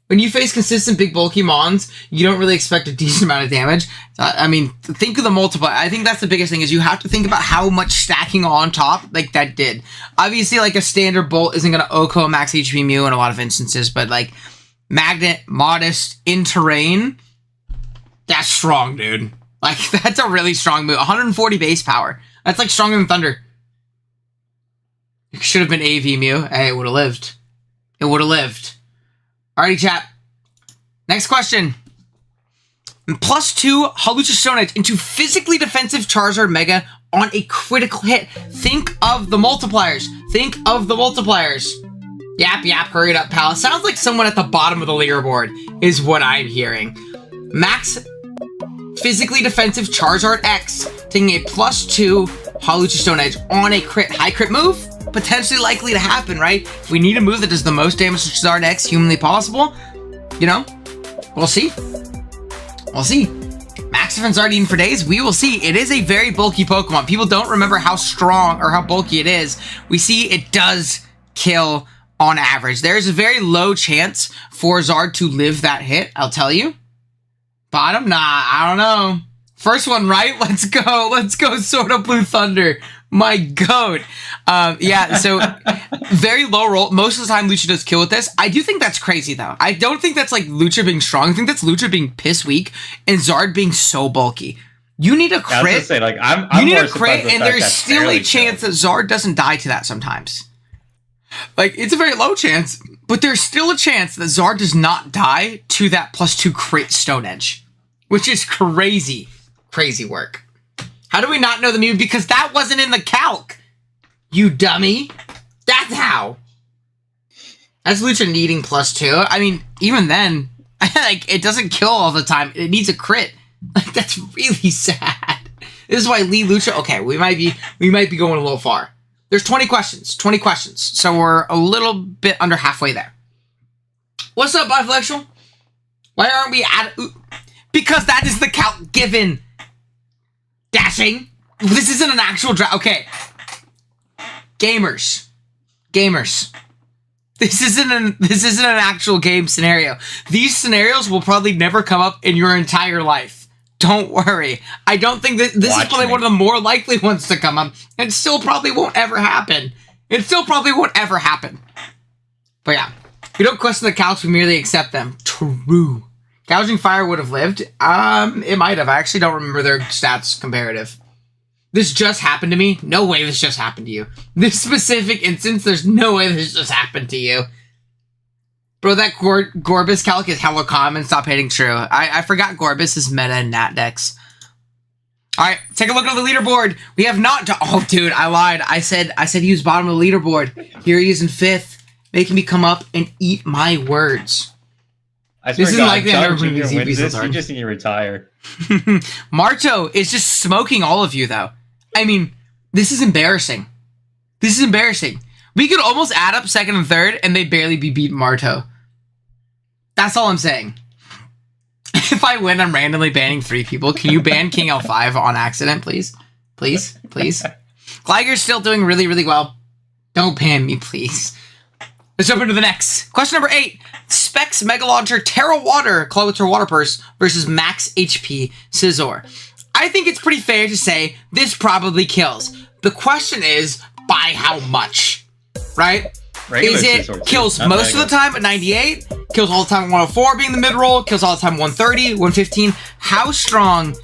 A: When you face consistent big bulky mons, you don't really expect a decent amount of damage. I mean, think of the multiplier. I think that's the biggest thing is you have to think about how much stacking on top like that did. Obviously, like a standard bolt isn't going to OHKO max HP Mew in a lot of instances, but like magnet, modest, in terrain, that's strong, dude. Like, that's a really strong move. 140 base power. That's like stronger than Thunder. It should have been AV Mew. Hey, it would have lived. It would have lived. Alrighty, chat. Next question. +2 Hawlucha Stone Edge into physically defensive Charizard Mega on a critical hit. Think of the multipliers. Think of the multipliers. Yap, hurry it up, pal. Sounds like someone at the bottom of the leaderboard is what I'm hearing. Max physically defensive Charizard X, taking a +2 Hawlucha Stone Edge on a high crit move. Potentially likely to happen, right? If we need a move that does the most damage to Charizard X humanly possible, you know, we'll see. We'll see. Max defense Zardean for days, we will see. It is a very bulky Pokemon. People don't remember how strong or how bulky it is. We see it does kill on average. There's a very low chance for Zard to live that hit, I'll tell you. Bottom? Nah, I don't know. First one, right? Let's go. Let's go, Sword of Blue Thunder. My goat. Yeah, so very low roll. Most of the time, Lucha does kill with this. I do think that's crazy, though. I don't think that's like Lucha being strong. I think that's Lucha being piss weak and Zard being so bulky. You need a crit.
C: I was gonna say, like, I'm
A: you need
C: more
A: a crit,
C: surprised
A: and there's still a chance that Zard doesn't die to that sometimes. Like, it's a very low chance, but there's still a chance that Zard does not die to that +2 crit Stone Edge, which is crazy. Crazy work. How do we not know the Mew? Because that wasn't in the calc, you dummy. That's how. That's Lucha needing +2. I mean, even then, like, it doesn't kill all the time. It needs a crit. Like, that's really sad. This is why Lee Lucha. Okay, we might be going a little far. There's 20 questions. 20 questions. So we're a little bit under halfway there. What's up, Biflectual? Why aren't we at? Because that is the calc given. Dashing. This isn't an actual draft. Okay. Gamers. This isn't an actual game scenario. These scenarios will probably never come up in your entire life. Don't worry. I don't think that this is probably one of the more likely ones to come up. It still probably won't ever happen. But yeah. We don't question the calcs, we merely accept them. True. Gouging Fire would have lived. It might have. I actually don't remember their stats comparative. This just happened to me. No way this just happened to you. This specific instance, there's no way this just happened to you. Bro, that Gorbis calc is hella common. Stop hating true. I forgot Gorbis is meta in Nat decks. Alright, take a look at the leaderboard. We have not... Oh, dude, I lied. I said he was bottom of the leaderboard. Here he is in 5th. Making me come up and eat my words.
C: I swear
A: this
C: to
A: isn't
C: God,
A: like
C: you just need to retire.
A: Marto is just smoking all of you, though. I mean, this is embarrassing. We could almost add up 2nd and 3rd, and they'd barely be beating Marto. That's all I'm saying. If I win, I'm randomly banning 3 people. Can you ban King L5 on accident, please? Please? Gligar's still doing really, really well. Don't ban me, please. Let's jump into the next. Question number 8. Specs Mega Launcher Terra Water Clawitzer Water Purse versus Max HP Scizor. I think it's pretty fair to say this probably kills. The question is, by how much? Right?
C: Regular
A: Is it
C: Scizor,
A: kills
C: not
A: most of the time at 98, kills all the time at 104 being the mid-roll, kills all the time at 130, 115. How strong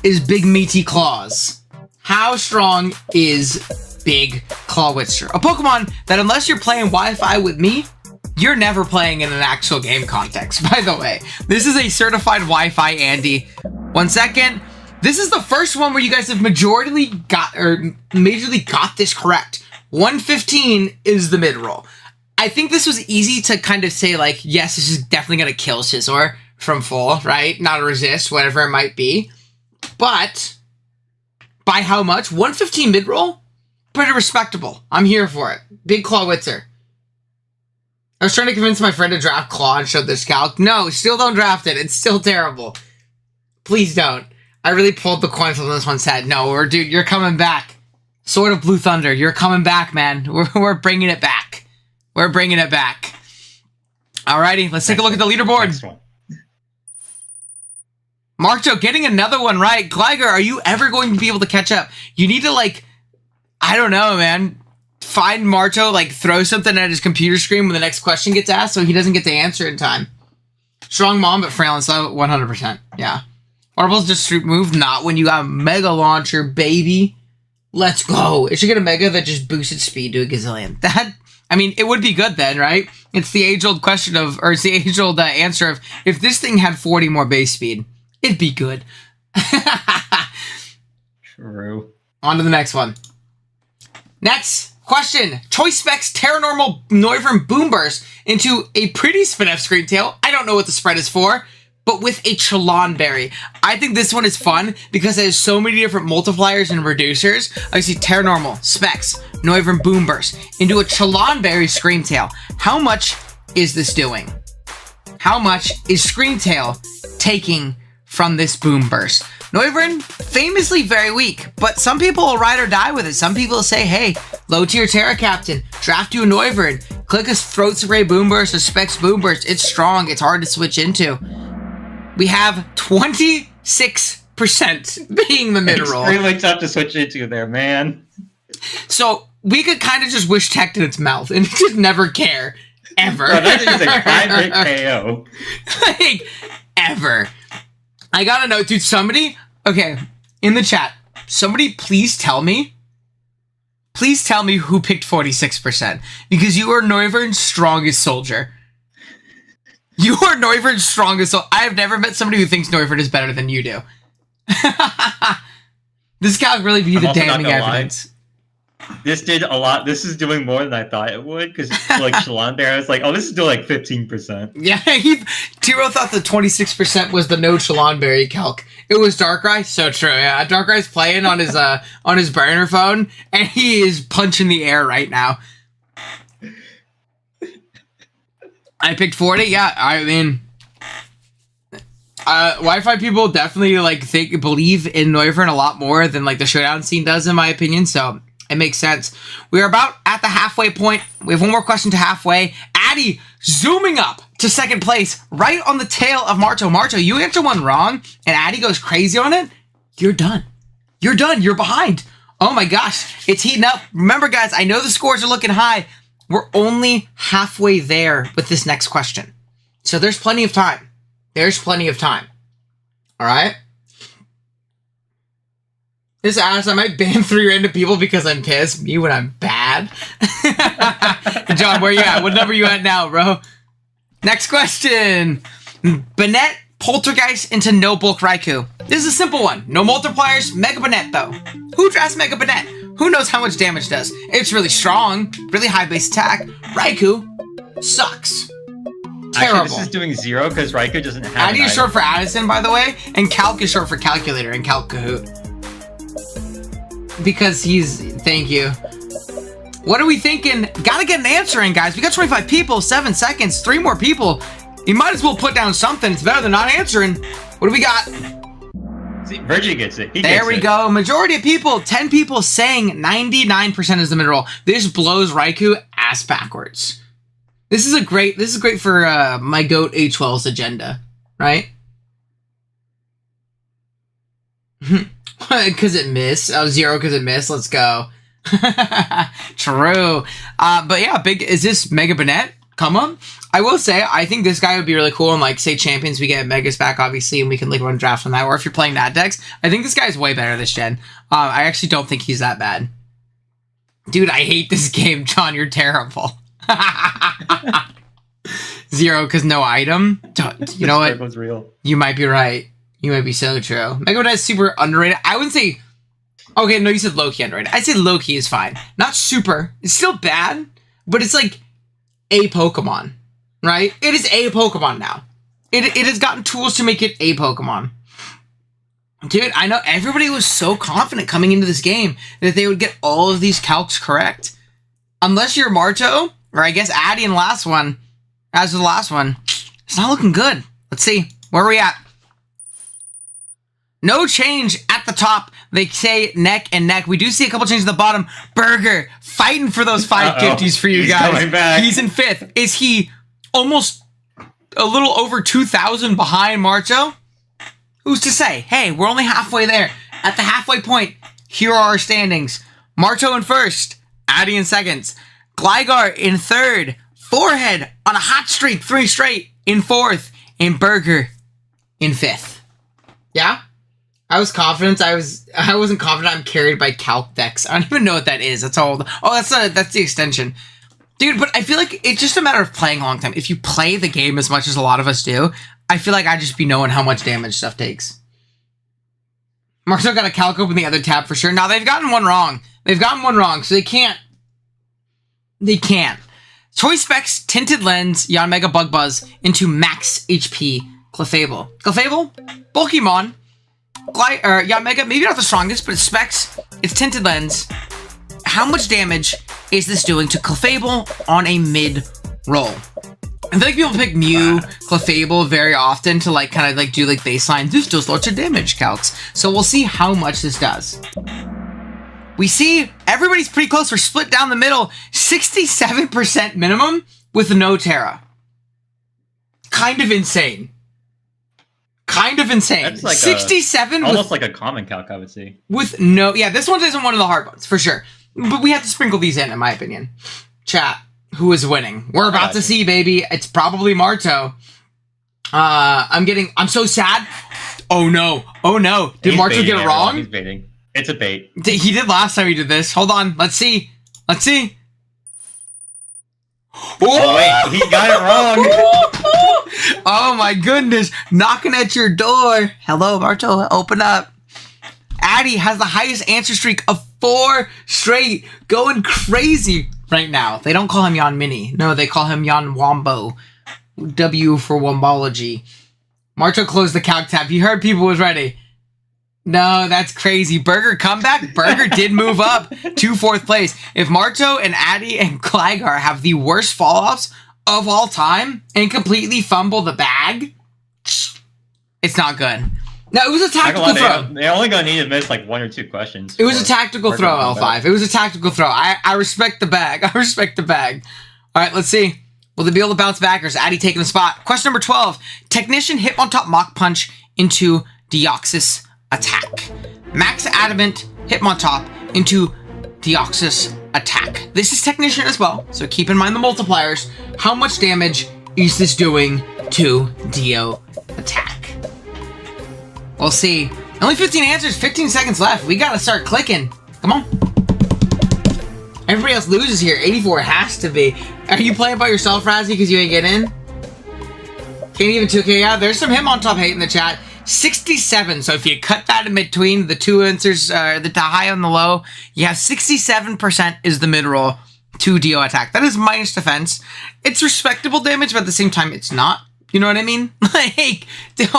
A: is Big Meaty Claws? How strong is Big Clawitzer? A Pokemon that unless you're playing Wi-Fi with me, you're never playing in an actual game context, by the way. This is a certified Wi-Fi Andy. 1 second. This is the first one where you guys have majorly majorly got this correct. 115 is the mid-roll. I think this was easy to kind of say, like, yes, this is definitely going to kill Scizor from full, right? Not a resist, whatever it might be. But by how much? 115 mid-roll? Pretty respectable. I'm here for it. Big Clawitzer. I was trying to convince my friend to draft Claw and show this Calc. No, still don't draft it. It's still terrible. Please don't. I really pulled the coin from this one's head. No, dude, you're coming back. Sword of Blue Thunder, you're coming back, man. We're bringing it back. We're bringing it back. Alrighty, let's take a look at the leaderboard. Marcho getting another one right. Gligar, are you ever going to be able to catch up? You need to, like, I don't know, man. Find Marcho, like, throw something at his computer screen when the next question gets asked so he doesn't get to answer in time. Strong mom, but frail and slow, 100%. Yeah. Waterbull's just street move, not when you got Mega Launcher, baby. Let's go. It should get a Mega that just boosted speed to a gazillion. That, I mean, it would be good then, right? It's the age-old question of, or it's the age-old answer of, if this thing had 40 more base speed, it'd be good.
C: True.
A: On to the next one. Next question. Choice Specs Terranormal Noivern Boom Burst into a pretty Spinef Scream Tail. I don't know what the spread is for, but with a Berry. I think this one is fun because it has so many different multipliers and reducers. I see Terranormal, Specs, Noivern Boom Burst into a Berry Scream Tail. How much is this doing? How much is Scream Tail taking from this Boom Burst? Noivern, famously very weak, but some people will ride or die with it. Some people will say, hey, low tier Terra Captain, draft you a Noivern, click a Throat Spray Boom Burst or Specs Boom Burst. It's strong, it's hard to switch into. We have 26% being the mid-roll.
C: Extremely tough to switch into there, man.
A: So we could kind of just wish Tech in its mouth and just never care. Ever.
C: Bro, that is a high-big KO.
A: Like, ever. I gotta know, dude, somebody, okay, in the chat, somebody please tell me who picked 46%, because you are Noivern's strongest soldier. You are Noivern's strongest soldier. I have never met somebody who thinks Noivern is better than you do. This guy would really be the damning evidence.
C: This did a lot. This is doing more than I thought it would, because like Shalonder, I was like, oh, this is doing like 15%.
A: Yeah, Tiro thought the 26% was the no Berry calc. It was Darkrai, so true. Yeah, Darkrai's playing on his burner phone, and he is punching the air right now. I picked 40. Yeah, I mean, Wi-Fi people definitely like believe in Noivern a lot more than like the Showdown scene does, in my opinion. So it makes sense. We are about at the halfway point. We have one more question to halfway. Addy zooming up to second place, right on the tail of Marcho. Marcho, you answer one wrong, and Addy goes crazy on it. You're done. You're done. You're behind. Oh my gosh, it's heating up. Remember, guys, I know the scores are looking high. We're only halfway there with this next question. So there's plenty of time. There's plenty of time. All right? This ass, I might ban 3 random people because I'm pissed. Me when I'm bad. John, where you at? What number you at now, bro? Next question. Banette Poltergeist into no bulk Raikou. This is a simple one. No multipliers. Mega Banette, though. Who drafts Mega Banette? Who knows how much damage it does? It's really strong. Really high base attack. Raikou sucks. Terrible.
C: Actually, this is doing 0 because Raikou doesn't have
A: Addy is short for Addison, by the way. And Calc is short for calculator in Calc Kahoot. Because thank you. What are we thinking? Gotta get an answer in, guys. We got 25 people, 7 seconds, 3 more people. You might as well put down something. It's better than not answering. What do we got?
C: See, Virgie gets it.
A: There we go. Majority of people, 10 people saying 99% is the mid-roll. This blows Raikou ass backwards. This is great for my goat A12's agenda, right? Because it missed. Oh, 0 because it missed. Let's go. True. But yeah, is this Mega Bennett? Come on. I will say, I think this guy would be really cool. And like, say Champions, we get Megas back, obviously, and we can like run draft on that. Or if you're playing that decks, I think this guy is way better this gen. I actually don't think he's that bad. Dude, I hate this game, John. You're terrible. 0 because no item. You know what?
C: Was real.
A: You might be right. You might be so true. Mega Bennett is super underrated. I wouldn't say... Okay, no, you said low-key underrated. I'd say low-key is fine. Not super. It's still bad, but it's like a Pokemon, right? It is a Pokemon now. It has gotten tools to make it a Pokemon. Dude, I know everybody was so confident coming into this game that they would get all of these calcs correct. Unless you're Marto, or I guess Addy in the last one, as the last one, it's not looking good. Let's see. Where are we at? No change at the top. They say neck and neck. We do see a couple changes at the bottom. Burger fighting for those 550s for you guys.
C: Coming back.
A: He's in 5th. Is he almost a little over 2,000 behind Marcho? Who's to say? Hey, we're only halfway there. At the halfway point, here are our standings. Marcho in 1st. Addy in 2nd. Gligar in 3rd. Forehead on a hot streak, 3 straight in 4th. And Burger in 5th. Yeah? I was confident. I wasn't confident. I'm carried by Calc decks. I don't even know what that is. That's all. Oh, that's the extension. Dude, but I feel like it's just a matter of playing a long time. If you play the game as much as a lot of us do, I feel like I'd just be knowing how much damage stuff takes. Marcel got a Calc open the other tab for sure. Now, they've gotten one wrong. So they can't. Choice specs Tinted Lens, Yon Mega Bug Buzz into max HP Clefable. Pokemon. Mega, maybe not the strongest, but it specs, it's Tinted Lens. How much damage is this doing to Clefable on a mid roll? I feel like people pick Mew, Clefable very often to like kind of like do like baseline. This does lots of damage calcs. So we'll see how much this does. We see everybody's pretty close. We're split down the middle. 67% minimum with no Terra. Kind of insane.
C: That's like
A: 67
C: almost like a common calc, I would say.
A: With no, yeah, this one isn't one of the hard ones for sure. But we have to sprinkle these in my opinion. Chat, who is winning? We're about to see, baby. It's probably Marto. I'm so sad. Oh no. Did Marto get it wrong?
C: He's baiting. It's a bait.
A: He did last time he did this. Hold on. Let's see.
C: Oh wait, he got it wrong.
A: Oh my goodness. Knocking at your door. Hello, Marto. Open up. Addy has the highest answer streak of 4 straight. Going crazy right now. They don't call him Yon Mini. No, they call him Yon Wombo. W for Wombology. Marto closed the calc tab. He heard people was ready. No, that's crazy. Burger comeback. Burger did move up to 4th place. If Marto and Addy and Gligar have the worst fall-offs of all time and completely fumble the bag, it's not good. No, it was a tactical throw.
C: They're only going to need to miss like 1 or 2 questions.
A: It was a tactical throw, L5. It was a tactical throw. I respect the bag. All right, let's see. Will they be able to bounce back or is Addy taking the spot? Question number 12. Technician Hitmontop Mach Punch into Deoxys Attack. Max Adamant Hitmontop into Deoxys Attack. This is Technician as well, so keep in mind the multipliers. How much damage is this doing to Dio Attack? We'll see. Only 15 answers, 15 seconds left. We gotta start clicking. Come on. Everybody else loses here. 84 has to be. Are you playing by yourself, Razzie, because you ain't get in? Can't even 2K out. There's some Hitmontop hate in the chat. 67. So if you cut that in between the 2 answers, the high and the low, you have 67% is the mid roll to Dio Attack. That is minus defense. It's respectable damage, but at the same time, it's not. You know what I mean? Like,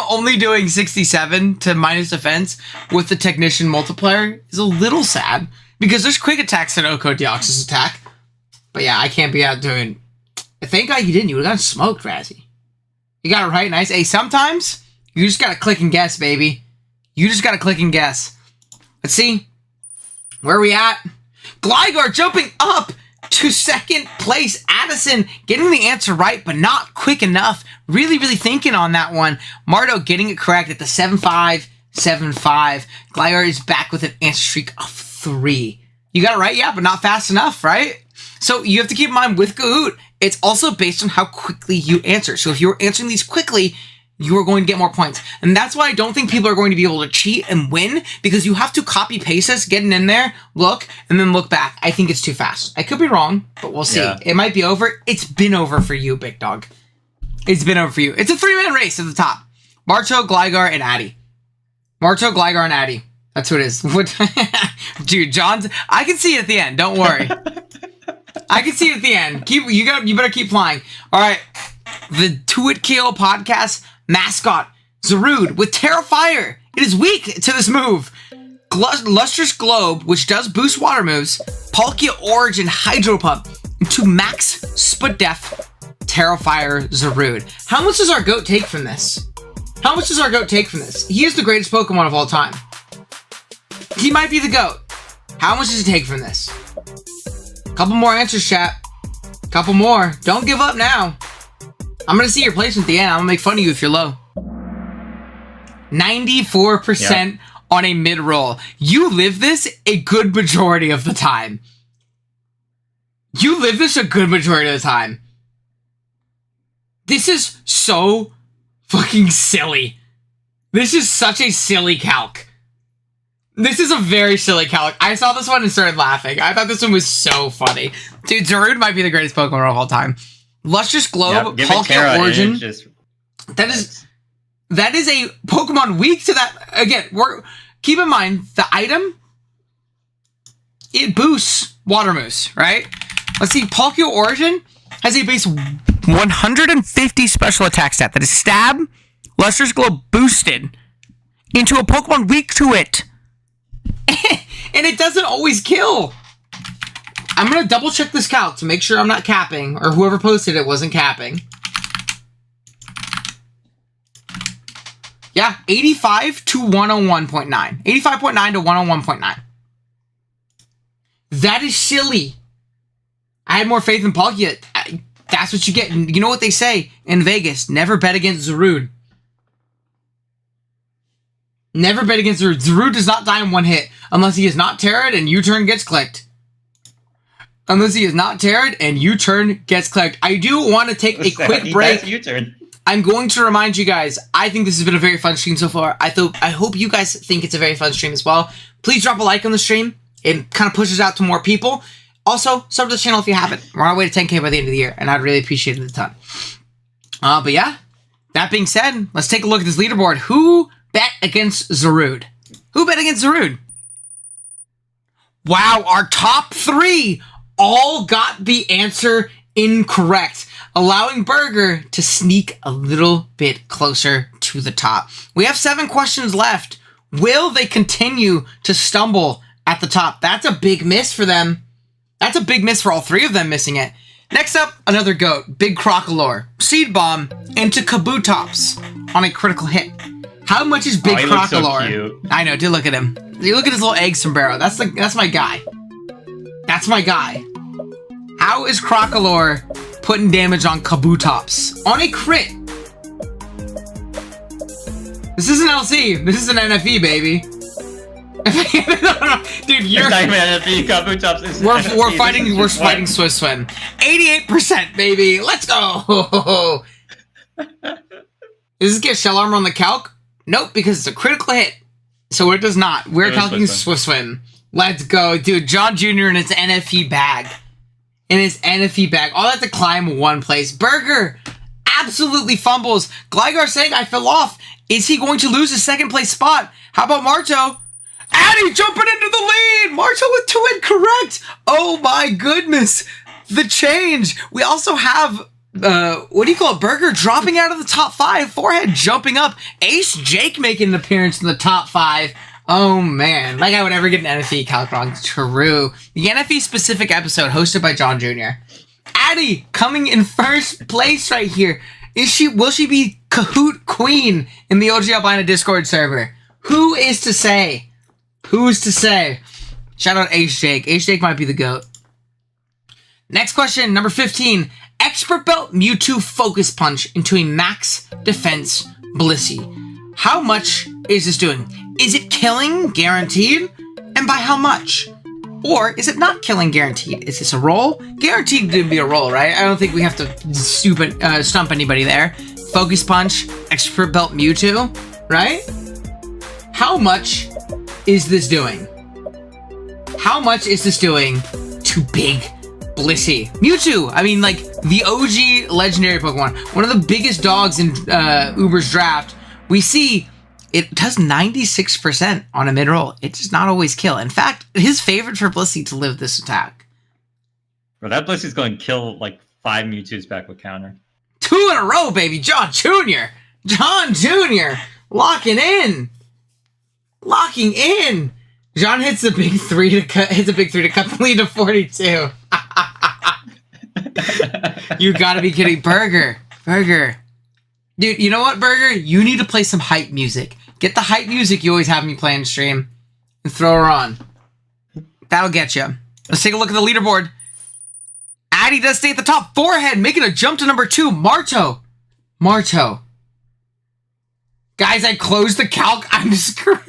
A: only doing 67 to minus defense with the Technician multiplier is a little sad because there's quick attacks in Oko Deoxys Attack. But yeah, I can't be out doing. Thank God you didn't. You would have gotten smoked, Razzie. You got it right. Nice. Hey, sometimes you just gotta click and guess, baby. You just gotta click and guess. Let's see. Where are we at? Gligar jumping up to second place. Addison getting the answer right, but not quick enough. Really, really thinking on that one. Marto getting it correct at the 7-5, 7-5. Gligar is back with an answer streak of 3. You got it right, yeah, but not fast enough, right? So you have to keep in mind with Kahoot, it's also based on how quickly you answer. So if you're answering these quickly, you are going to get more points. And that's why I don't think people are going to be able to cheat and win, because you have to copy paste this, getting in there, look, and then look back. I think it's too fast. I could be wrong, but we'll see. Yeah. It might be over. It's been over for you, big dog. It's been over for you. It's a 3-man race at the top. Marto, Gligar, and Addy. Marto, Gligar, and Addy. That's who it is. Dude, John's... I can see it at the end. Don't worry. I can see it at the end. You better keep flying. All right. The To It KO podcast mascot, Zarude, with Terrifier. It is weak to this move. Lustrous Globe, which does boost water moves. Palkia Origin Hydro Pump to max Split Def Terrifier Zarude. How much does our GOAT take from this? How much does our GOAT take from this? He is the greatest Pokemon of all time. He might be the GOAT. How much does he take from this? Couple more answers, chat. Couple more. Don't give up now. I'm going to see your placement at the end. I'm going to make fun of you if you're low. 94% on a mid-roll. You live this a good majority of the time. You live this a good majority of the time. This is so fucking silly. This is such a silly calc. This is a very silly calc. I saw this one and started laughing. I thought this one was so funny. Dude, Zarude might be the greatest Pokemon of all time. Lustrous Globe, Palkia Origin. That is a Pokemon weak to that. Again, keep in mind the item. It boosts water moves, right? Let's see. Palkia Origin has a base 150 special attack stat that is Stab, Lustrous Globe boosted into a Pokemon weak to it, and it doesn't always kill. I'm going to double check this calc to make sure I'm not capping, or whoever posted it wasn't capping. Yeah, 85 to 101.9. 85.9 to 101.9. That is silly. I had more faith in Palkia. That's what you get. You know what they say in Vegas? Never bet against Zarude. Never bet against Zarude. Zarude does not die in one hit unless he is not Terra'd and U-turn gets clicked. Unless he is not Terra'd and U-turn gets clicked. I do want to take a quick break. U-turn. I'm going to remind you guys, I think this has been a very fun stream so far. I hope you guys think it's a very fun stream as well. Please drop a like on the stream. It kind of pushes out to more people. Also, sub to the channel if you haven't. We're on our way to 10K by the end of the year, and I'd really appreciate it a ton. But yeah, that being said, let's take a look at this leaderboard. Who bet against Zarude? Who bet against Zarude? Wow, our top 3 all got the answer incorrect, allowing Burger to sneak a little bit closer to the top. We have 7 questions left. Will they continue to stumble at the top? That's a big miss for them. That's a big miss for all 3 of them missing it. Next up, another GOAT, Big Crocolore, Seed Bomb into Kabutops on a critical hit. How much is Big Crocolore? So cute. I know, dude, look at him. You look at his little egg sombrero. That's my guy. That's my guy. How is Crocolore putting damage on Kabutops on a crit? This isn't LC. This is an NFE, baby. Dude, you're
C: NFE. Kabutops is
A: we're fighting. We're fighting Swiss Swim. 88%, baby. Let's go. Does this get shell armor on the calc? Nope, because it's a critical hit. So it does not. We're calculating Swiss Swim. Let's go, dude. John Jr. in his NFE bag. All that to climb 1 place. Burger absolutely fumbles. Gligar saying, I fell off. Is he going to lose his 2nd place spot? How about Marto? Addy jumping into the lead. Marto with 2 incorrect. Oh my goodness. The change. We also have, what do you call it? Burger dropping out of the top 5. Forehead jumping up. Ace Jake making an appearance in the top 5. Oh man, like I would ever get an NFE calc wrong. True. The NFE specific episode hosted by John Jr. Addy coming in 1st place right here. Will she be Kahoot Queen in the OG Albina Discord server? Who is to say? Who's to say? Shout out Ace Jake. Ace Jake might be the GOAT. Next question, number 15. Expert Belt Mewtwo Focus Punch into a max defense Blissey. How much is this doing? Is it killing guaranteed? And by how much? Or is it not killing guaranteed? Is this a roll? Guaranteed to be a roll, right? I don't think we have to stump anybody there. Focus Punch, Expert Belt Mewtwo, right? How much is this doing? How much is this doing to Big Blissey? Mewtwo, I mean, like, the OG legendary Pokemon. One of the biggest dogs in Uber's draft. We see it does 96% on a mid-roll. It does not always kill. In fact, his favorite for Blissey to live this attack.
C: Bro, that Blissey's going to kill like 5 Mewtwo's back with counter.
A: 2 in a row, baby. John Jr. John Jr. Locking in. Locking in. John hits the big 3 to cut. Hits a big 3 to cut the lead to 42. You gotta be kidding, Burger. Dude, you know what, Burger? You need to play some hype music. Get the hype music you always have me play in stream and throw her on. That'll get you. Let's take a look at the leaderboard. Addy does stay at the top. Forehead making a jump to number 2. Marto. Guys, I closed the calc. I'm screwed.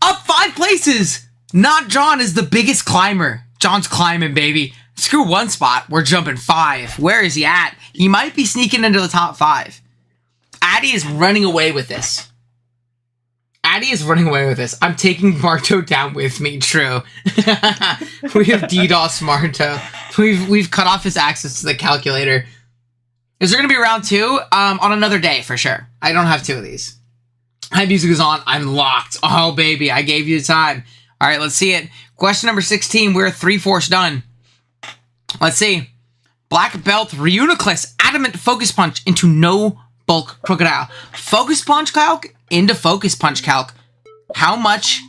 A: Up 5 places. Not John is the biggest climber. John's climbing, baby. Screw 1 spot. We're jumping 5. Where is he at? He might be sneaking into the top 5. Addy is running away with this. I'm taking Marto down with me. True. We have DDoS Marto. We've cut off his access to the calculator. Is there going to be round 2? On another day, for sure. I don't have 2 of these. Hype music is on. I'm locked. Oh, baby. I gave you time. All right, let's see it. Question number 16. We're 3/4 done. Let's see. Black Belt Reuniclus Adamant Focus Punch into No Bulk Crocodile. Focus Punch Calc into Focus Punch Calc. How much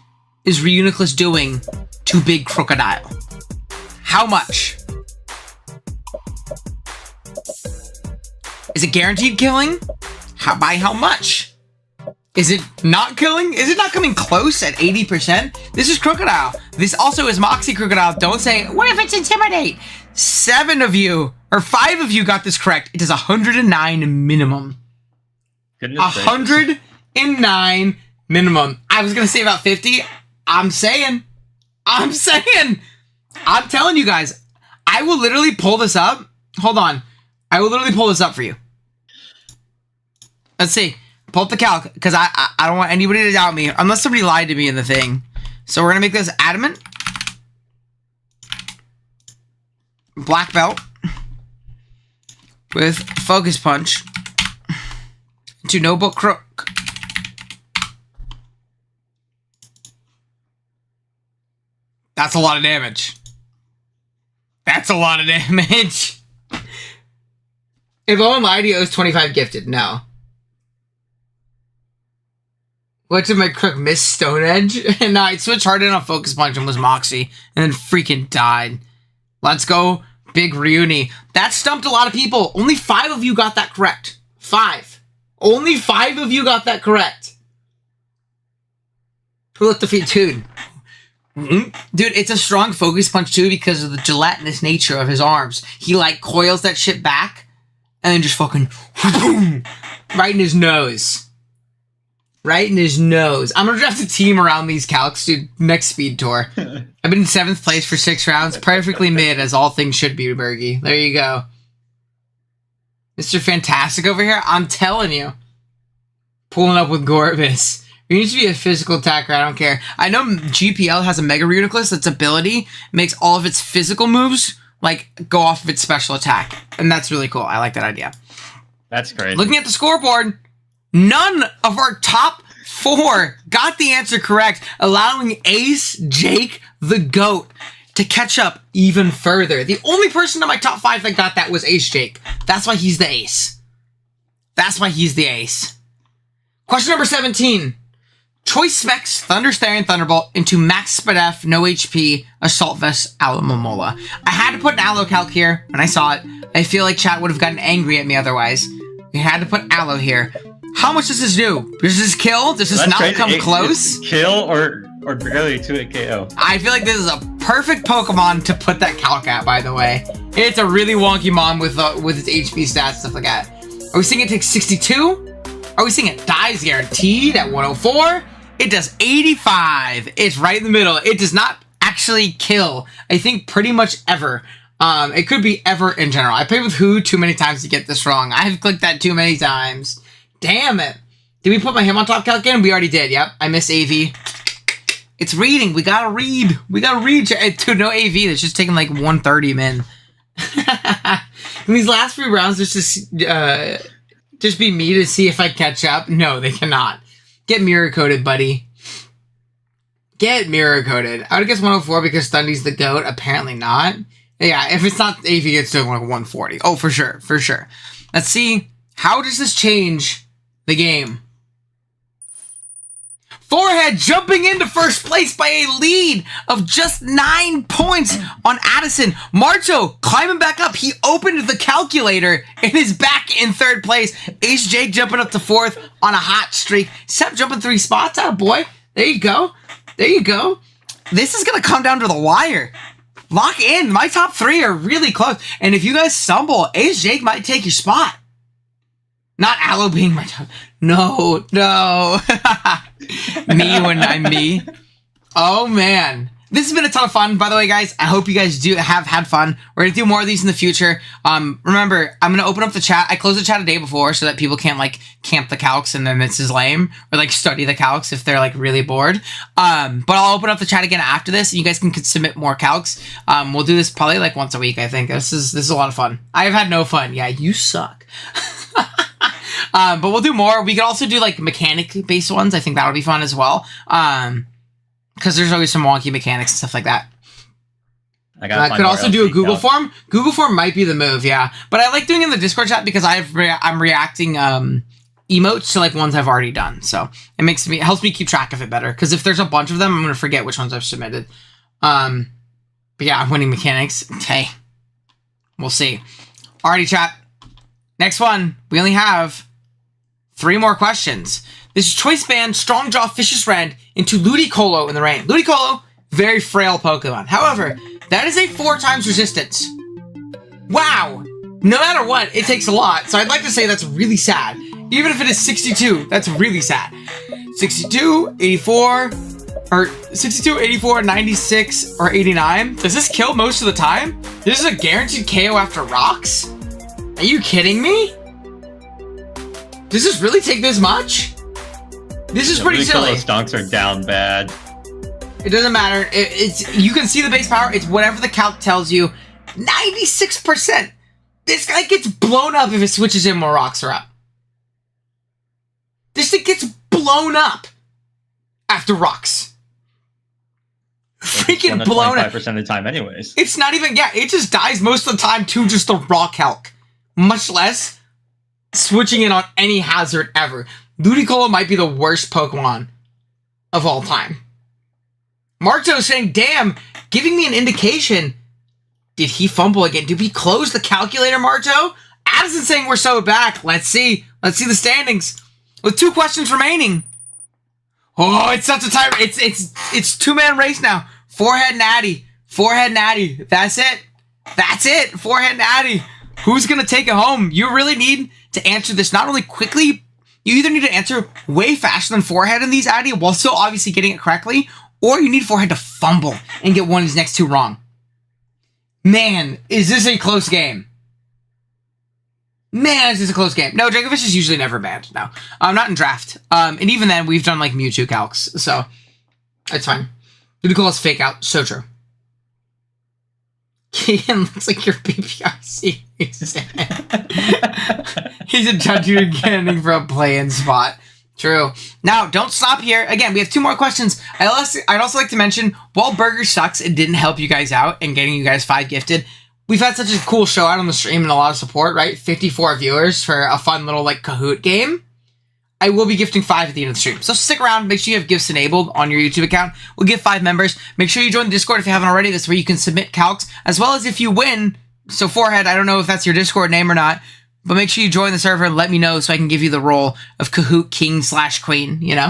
A: is Reuniclus doing to Big Crocodile? How much? Is it guaranteed killing? By how much? Is it not killing? Is it not coming close at 80%? This is Crocodile. This also is Moxie Crocodile. Don't say, what if it's Intimidate? 7 of you, or 5 of you got this correct. It is 109 minimum.
C: Goodness
A: 109 minimum. I was going to say about 50. I'm saying. I'm telling you guys. I will literally pull this up. Hold on. I will literally pull this up for you. Let's see. Pull up the calc, because I don't want anybody to doubt me, unless somebody lied to me in the thing. So we're going to make this Adamant. Black Belt. With Focus Punch. To No Book Crook. That's a lot of damage. If Owen lied, he owes 25 gifted. No. What did my crook miss? Stone Edge? And no, I switched hard in on Focus Punch and was Moxie. And then freaking died. Let's go, Big Reuni. That stumped a lot of people. Only 5 of you got that correct. 5. Only 5 of you got that correct. Who looked defeat, dude? Dude, it's a strong Focus Punch too because of the gelatinous nature of his arms. He like coils that shit back and then just fucking right in his nose. I'm gonna draft a team around these calcs, dude. Next speed tour. I've been in 7th place for 6 rounds. Perfectly mid, as all things should be, Bergie. There you go. Mr. Fantastic over here. I'm telling you. Pulling up with Gorbis. You need to be a physical attacker. I don't care. I know GPL has a Mega Reuniclus that's ability makes all of its physical moves like go off of its special attack. And that's really cool. I like that idea.
C: That's great.
A: Looking at the scoreboard, none of our top 4 got the answer correct, allowing Ace Jake the GOAT to catch up even further. The only person in my top 5 that got that was Ace Jake. That's why he's the ace. Question number 17. Choice Specs Thunder Stare Thunderbolt into Max Spadef, no HP, Assault Vest, Alomomola. I had to put an Aloe calc here when I saw it. I feel like chat would have gotten angry at me otherwise. We had to put Aloe here. How much does this do? Does this kill? Does this not come close?
C: Kill or or barely 2-hit KO.
A: I feel like this is a perfect Pokemon to put that Calc at, by the way. It's a really wonky mon with its HP stats, stuff like that. Are we seeing it take 62? Are we seeing it dies guaranteed at 104? It does 85. It's right in the middle. It does not actually kill, I think, pretty much ever. It could be ever in general. I played with Who too many times to get this wrong. I've clicked that too many times. Damn it. Did we put my him on top Calc in? We already did. Yep. I miss AV. It's reading. We gotta read. We gotta read. Dude, no AV. It's just taking like 130 min. In these last few rounds, there's just be me to see if I catch up. No, they cannot. Get mirror coated, buddy. Get mirror coated. I would guess 104 because Thundy's the GOAT. Apparently not. Yeah, if it's not AV, it's still like 140. Oh, for sure. For sure. Let's see. How does this change the game? Forehead jumping into first place by a lead of just 9 points on Addison. Marto climbing back up. He opened the calculator and is back in third place. Ace Jake jumping up to fourth on a hot streak. Sep jumping 3 spots. Boy. There you go. There you go. This is going to come down to the wire. Lock in. My top 3 are really close. And if you guys stumble, Ace Jake might take your spot. Not Aloe being my top. No. Me when I'm me. Oh, man. This has been a ton of fun, by the way, guys. I hope you guys have had fun. We're going to do more of these in the future. Remember, I'm going to open up the chat. I closed the chat a day before so that people can't, like, camp the calcs and then this is lame. Or, like, study the calcs if they're, like, really bored. But I'll open up the chat again after this and you guys can submit more calcs. We'll do this probably, like, once a week, I think. This is a lot of fun. I have had no fun. Yeah, you suck. But we'll do more. We could also do, like, mechanic-based ones. I think that would be fun as well. Because there's always some wonky mechanics and stuff like that. I could also do a Google form. Google form might be the move, yeah. But I like doing it in the Discord chat because I'm reacting emotes to, like, ones I've already done. So it helps me keep track of it better. Because if there's a bunch of them, I'm going to forget which ones I've submitted. But yeah, I'm winning mechanics. Hey, we'll see. Alrighty, chat. Next one. We only have 3 more questions. This is Choice Band, Strong Jaw, Vicious Rend into Ludicolo in the rain. Ludicolo, very frail Pokemon. However, that is a 4 times resistance. Wow. No matter what, it takes a lot. So I'd like to say that's really sad. Even if it is 62, that's really sad. 62, 84, or 62, 84, 96, or 89. Does this kill most of the time? This is a guaranteed KO after rocks? Are you kidding me? Does this really take this much? This is pretty silly.
C: Stonks are down bad.
A: It doesn't matter. It's you can see the base power. It's whatever the calc tells you. 96%. This guy gets blown up if it switches in more rocks are up. This thing gets blown up after rocks. Freaking blown up.
C: 25% of the time anyways.
A: It's not even, yeah, it just dies most of the time to just the raw calc. Much less switching in on any hazard ever. Ludicolo might be the worst Pokemon of all time. Marto saying, damn, giving me an indication. Did he fumble again? Did we close the calculator, Marto? Addison saying we're so back. Let's see. Let's see the standings. With 2 questions remaining. Oh, it's such a time. It's 2-man race now. Forehead Natty. Forehead Natty. That's it. That's it. Forehead Natty. Who's going to take it home? You really need to answer this not only quickly, you either need to answer way faster than Forehead in these Addy while still obviously getting it correctly, or you need Forehead to fumble and get one of his next 2 wrong. Man, is this a close game? Man, is this a close game? No, Dracovish is usually never bad. No, not in draft. And even then, we've done like Mewtwo calcs, so it's fine. Ludicolo's fake out. So true. Keegan looks like your BPRC. He's a tattoo again for a play-in spot. True. Now, don't stop here. Again, we have 2 more questions. I'd also like to mention, while Burger sucks, it didn't help you guys out and getting you guys 5 gifted. We've had such a cool show out on the stream and a lot of support, right? 54 viewers for a fun little like Kahoot game. I will be gifting 5 at the end of the stream. So stick around. Make sure you have gifts enabled on your YouTube account. We'll give 5 members. Make sure you join the Discord if you haven't already. That's where you can submit calcs, as well as if you win. So Forehead, I don't know if that's your Discord name or not, but make sure you join the server and let me know so I can give you the role of Kahoot King / Queen, you know?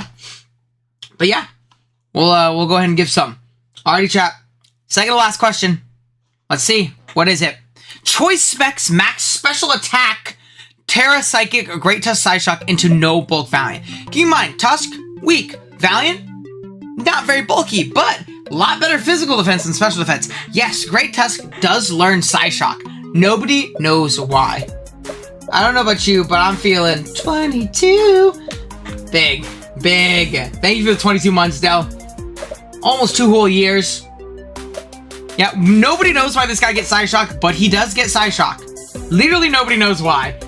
A: But yeah, We'll go ahead and give some. Alrighty, chat. Second to last question. Let's see. What is it? Choice specs max special attack, Terra Psychic, or Great Tusk Psyshock into no bulk Valiant. Keep in mind, Tusk, weak. Valiant, not very bulky, but a lot better physical defense than special defense. Yes, Great Tusk does learn Psyshock. Nobody knows why. I don't know about you, but I'm feeling 22. Big. Thank you for the 22 months, Dell. Almost 2 whole years. Yeah, nobody knows why this guy gets Psyshock, but he does get Psyshock. Literally nobody knows why.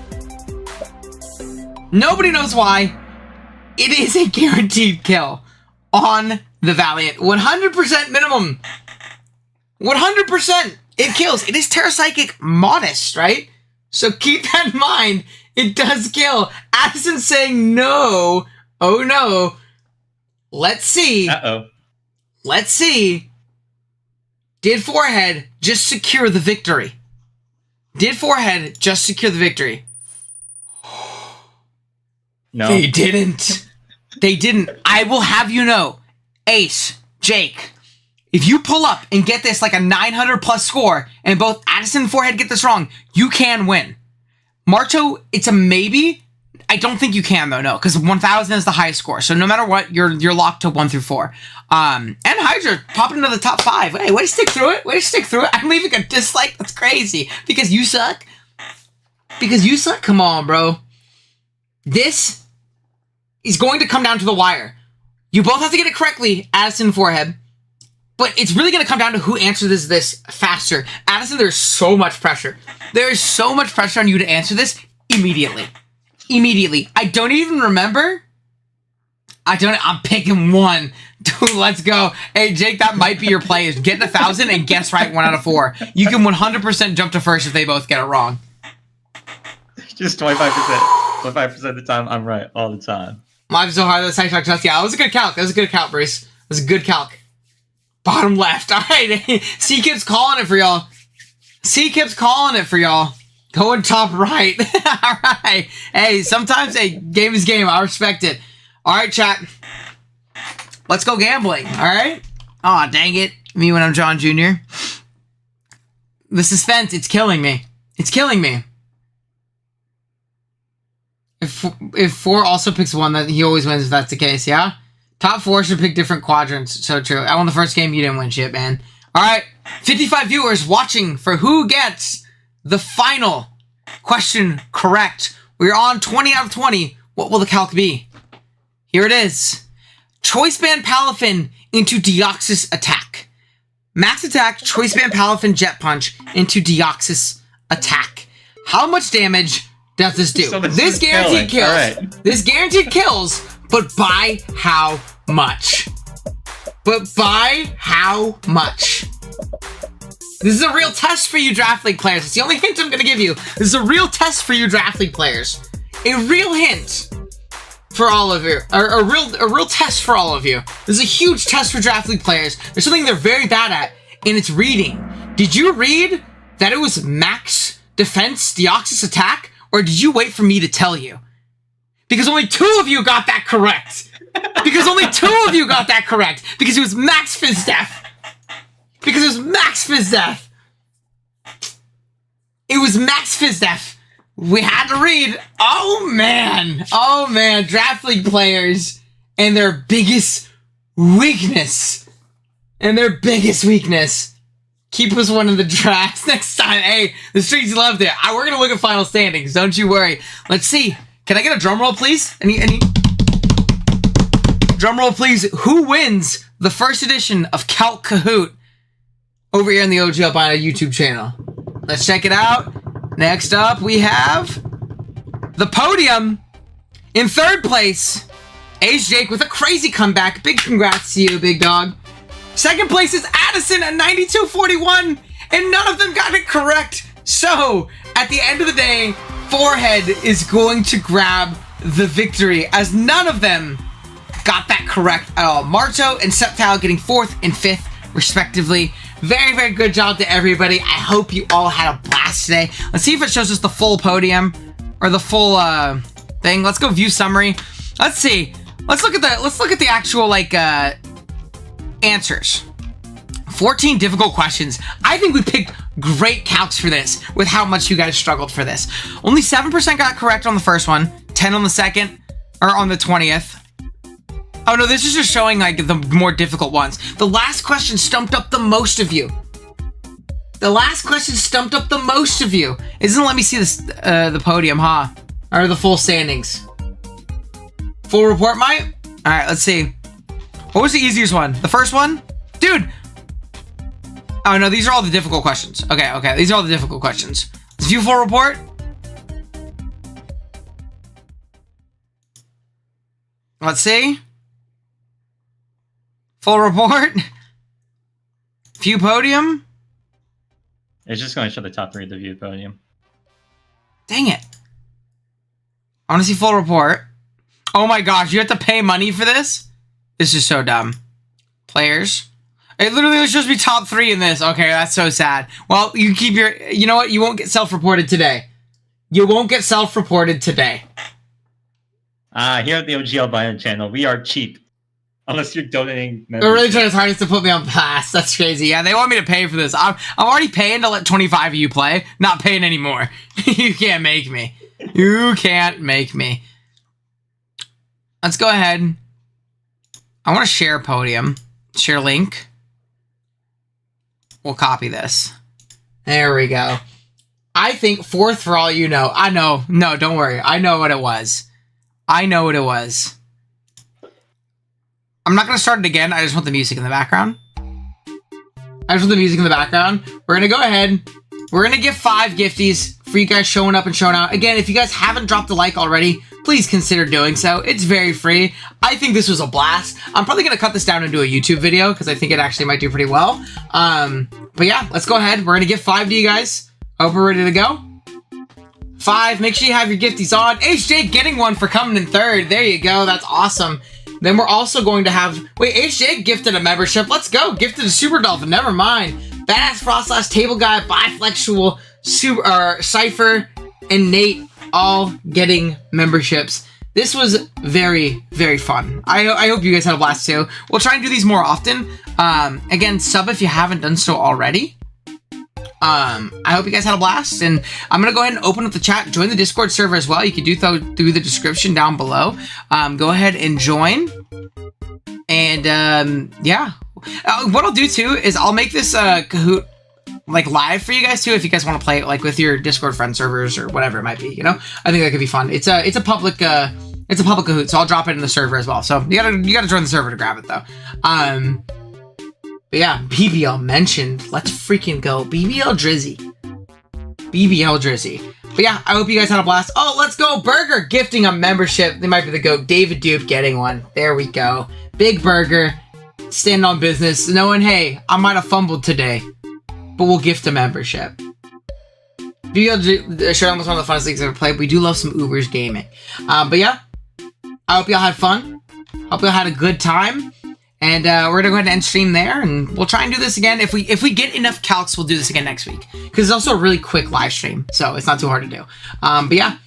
A: Nobody knows why. It is a guaranteed kill on the Valiant. 100% minimum. 100%. It kills. It is Terra Psychic modest, right? So keep that in mind. It does kill. Addison saying no. Oh no. Let's see.
C: Uh-oh.
A: Let's see. Did Forehead just secure the victory? Did Forehead just secure the victory?
C: No.
A: They didn't. They didn't. I will have you know, Ace, Jake, if you pull up and get this like a 900 plus score and both Addison and Forehead get this wrong, you can win. Marto, it's a maybe. I don't think you can though, no, because 1,000 is the highest score. So no matter what, you're locked to 1 through 4. And Hydra popping into the top 5. Hey, way to stick through it. Way to stick through it. I'm leaving a dislike. That's crazy. Because you suck. Because you suck. Come on, bro. This is going to come down to the wire. You both have to get it correctly, Addison and Forehead. But it's really going to come down to who answers this faster. Addison, there's so much pressure. There is so much pressure on you to answer this immediately. Immediately. I don't even remember. I'm picking 1. Dude, let's go. Hey, Jake, that might be your play. Is get 1,000 and guess right 1 out of 4. You can 100% jump to first if they both get it wrong.
C: Just 25%. 25% of the time, I'm right all the time.
A: Life's so hard. That's Psyshock Tusk. Yeah, that was a good calc. That was a good calc, Bruce. That was a good calc. Bottom left. All right. C-Kip's calling it for y'all. C-Kip's calling it for y'all. Going top right. All right. Hey, sometimes a game is game. I respect it. All right, chat. Let's go gambling. All right. Aw, dang it. Me when I'm John Jr. The suspense, it's killing me. It's killing me. If 4 also picks 1, that he always wins if that's the case, yeah? Top 4 should pick different quadrants. So true. I won the first game. You didn't win shit, man. All right. 55 viewers watching for who gets the final question correct. We're on 20 out of 20. What will the calc be? Here it is. Choice Band Palafin into Deoxys attack. Max attack, Choice Band Palafin Jet Punch into Deoxys attack. How much damage does this do?
C: So
A: this guaranteed kills.
C: Right.
A: This guaranteed kills, but by how much? But by how much? This is a real test for you Draft League players. It's the only hint I'm going to give you. This is a real test for you Draft League players. A real hint for all of you. A real test for all of you. This is a huge test for Draft League players. There's something they're very bad at, and it's reading. Did you read that it was max defense Deoxys attack, or did you wait for me to tell you? Because only 2 of you got that correct. Because only 2 of you got that correct. Because it was max Fizz Death. Because it was max Fizz Death. It was max Fizz Death. We had to read. Oh man. Oh man. Draft League players and their biggest weakness. And their biggest weakness. Keep us one of the drafts next time. Hey, the streets loved it. We're going to look at final standings. Don't you worry. Let's see. Can I get a drum roll, please? Any drum roll, please. Who wins the first edition of Calc Kahoot over here in the OG Albino YouTube channel? Let's check it out. Next up, we have the podium. In 3rd place, Ace Jake with a crazy comeback. Big congrats to you, big dog. 2nd place is Addison at 92.41, and none of them got it correct. So, at the end of the day, Forehead is going to grab the victory, as none of them got that correct at all. Marto and Septile getting 4th and 5th, respectively. Very, very good job to everybody. I hope you all had a blast today. Let's see if it shows us the full podium, or the full thing. Let's go view summary. Let's see. Let's look at the actual, like, answers. 14 difficult questions. I think we picked great calcs for this with how much you guys struggled for this. Only 7% got correct on the first one, 10 on the second, or on the 20th. Oh no, this is just showing like the more difficult ones. The last question stumped up the most of you. The last question stumped up the most of you. It doesn't let me see this, the podium, huh? Or the full standings. Full report, Mike? All right, let's see. What was the easiest one? The first one? Dude. Oh no, these are all the difficult questions. Okay, these are all the difficult questions. Let's view full report. Let's see. Full report. View podium.
C: It's just going to show the top 3 of the view podium.
A: Dang it. I want to see full report. Oh my gosh, you have to pay money for this? This is so dumb. Players. It literally shows me top 3 in this. Okay, that's so sad. Well, you keep your... You know what? You won't get self-reported today. You won't get self-reported today.
C: Here at the OGL Bio channel, we are cheap. Unless you're donating...
A: They're really trying his hardest to put me on blast. That's crazy. Yeah, they want me to pay for this. I'm already paying to let 25 of you play. Not paying anymore. You can't make me. You can't make me. Let's go ahead. I want to share podium. Share link. We'll copy this. There we go. I think 4th for all you know. I know. No, don't worry. I know what it was. I know what it was. I'm not going to start it again. I just want the music in the background. We're going to go ahead. We're going to give 5 gifties for you guys showing up and showing out. Again, if you guys haven't dropped a like already, please consider doing so. It's very free. I think this was a blast. I'm probably going to cut this down and do a YouTube video because I think it actually might do pretty well. But yeah, let's go ahead. We're going to give 5 to you guys. Hope we're ready to go. 5. Make sure you have your gifties on. HJ getting one for coming in 3rd. There you go. That's awesome. Then we're also going to have... Wait, HJ gifted a membership. Let's go. Gifted a Super Dolphin. Never mind. Badass Frost Slash Table Guy, Biflexual, Cypher, and Nate all getting memberships. This was very, very fun. I hope you guys had a blast too. We'll try and do these more often. Again, sub if you haven't done so already. I hope you guys had a blast, and I'm going to go ahead and open up the chat. Join the Discord server as well. You can do so through the description down below. Go ahead and join. And, yeah. What I'll do, too, is I'll make this Kahoot, like, live for you guys, too, if you guys want to play it, like, with your Discord friend servers or whatever it might be, you know? I think that could be fun. It's a public Kahoot, so I'll drop it in the server as well. So, you gotta join the server to grab it, though. But yeah, BBL mentioned. Let's freaking go. BBL Drizzy. But yeah, I hope you guys had a blast. Oh, let's go. Burger gifting a membership. They might be the GOAT. David Dupe getting one. There we go. Big Burger. Stand on business. Knowing, hey, I might have fumbled today, but we'll gift a membership. BBL Showdown was one of the funnest things I've ever played. We do love some Ubers gaming. But yeah, I hope y'all had fun. Hope y'all had a good time. And we're going to go ahead and end stream there, and we'll try and do this again. If we get enough calcs, we'll do this again next week. Because it's also a really quick live stream, so it's not too hard to do. But yeah,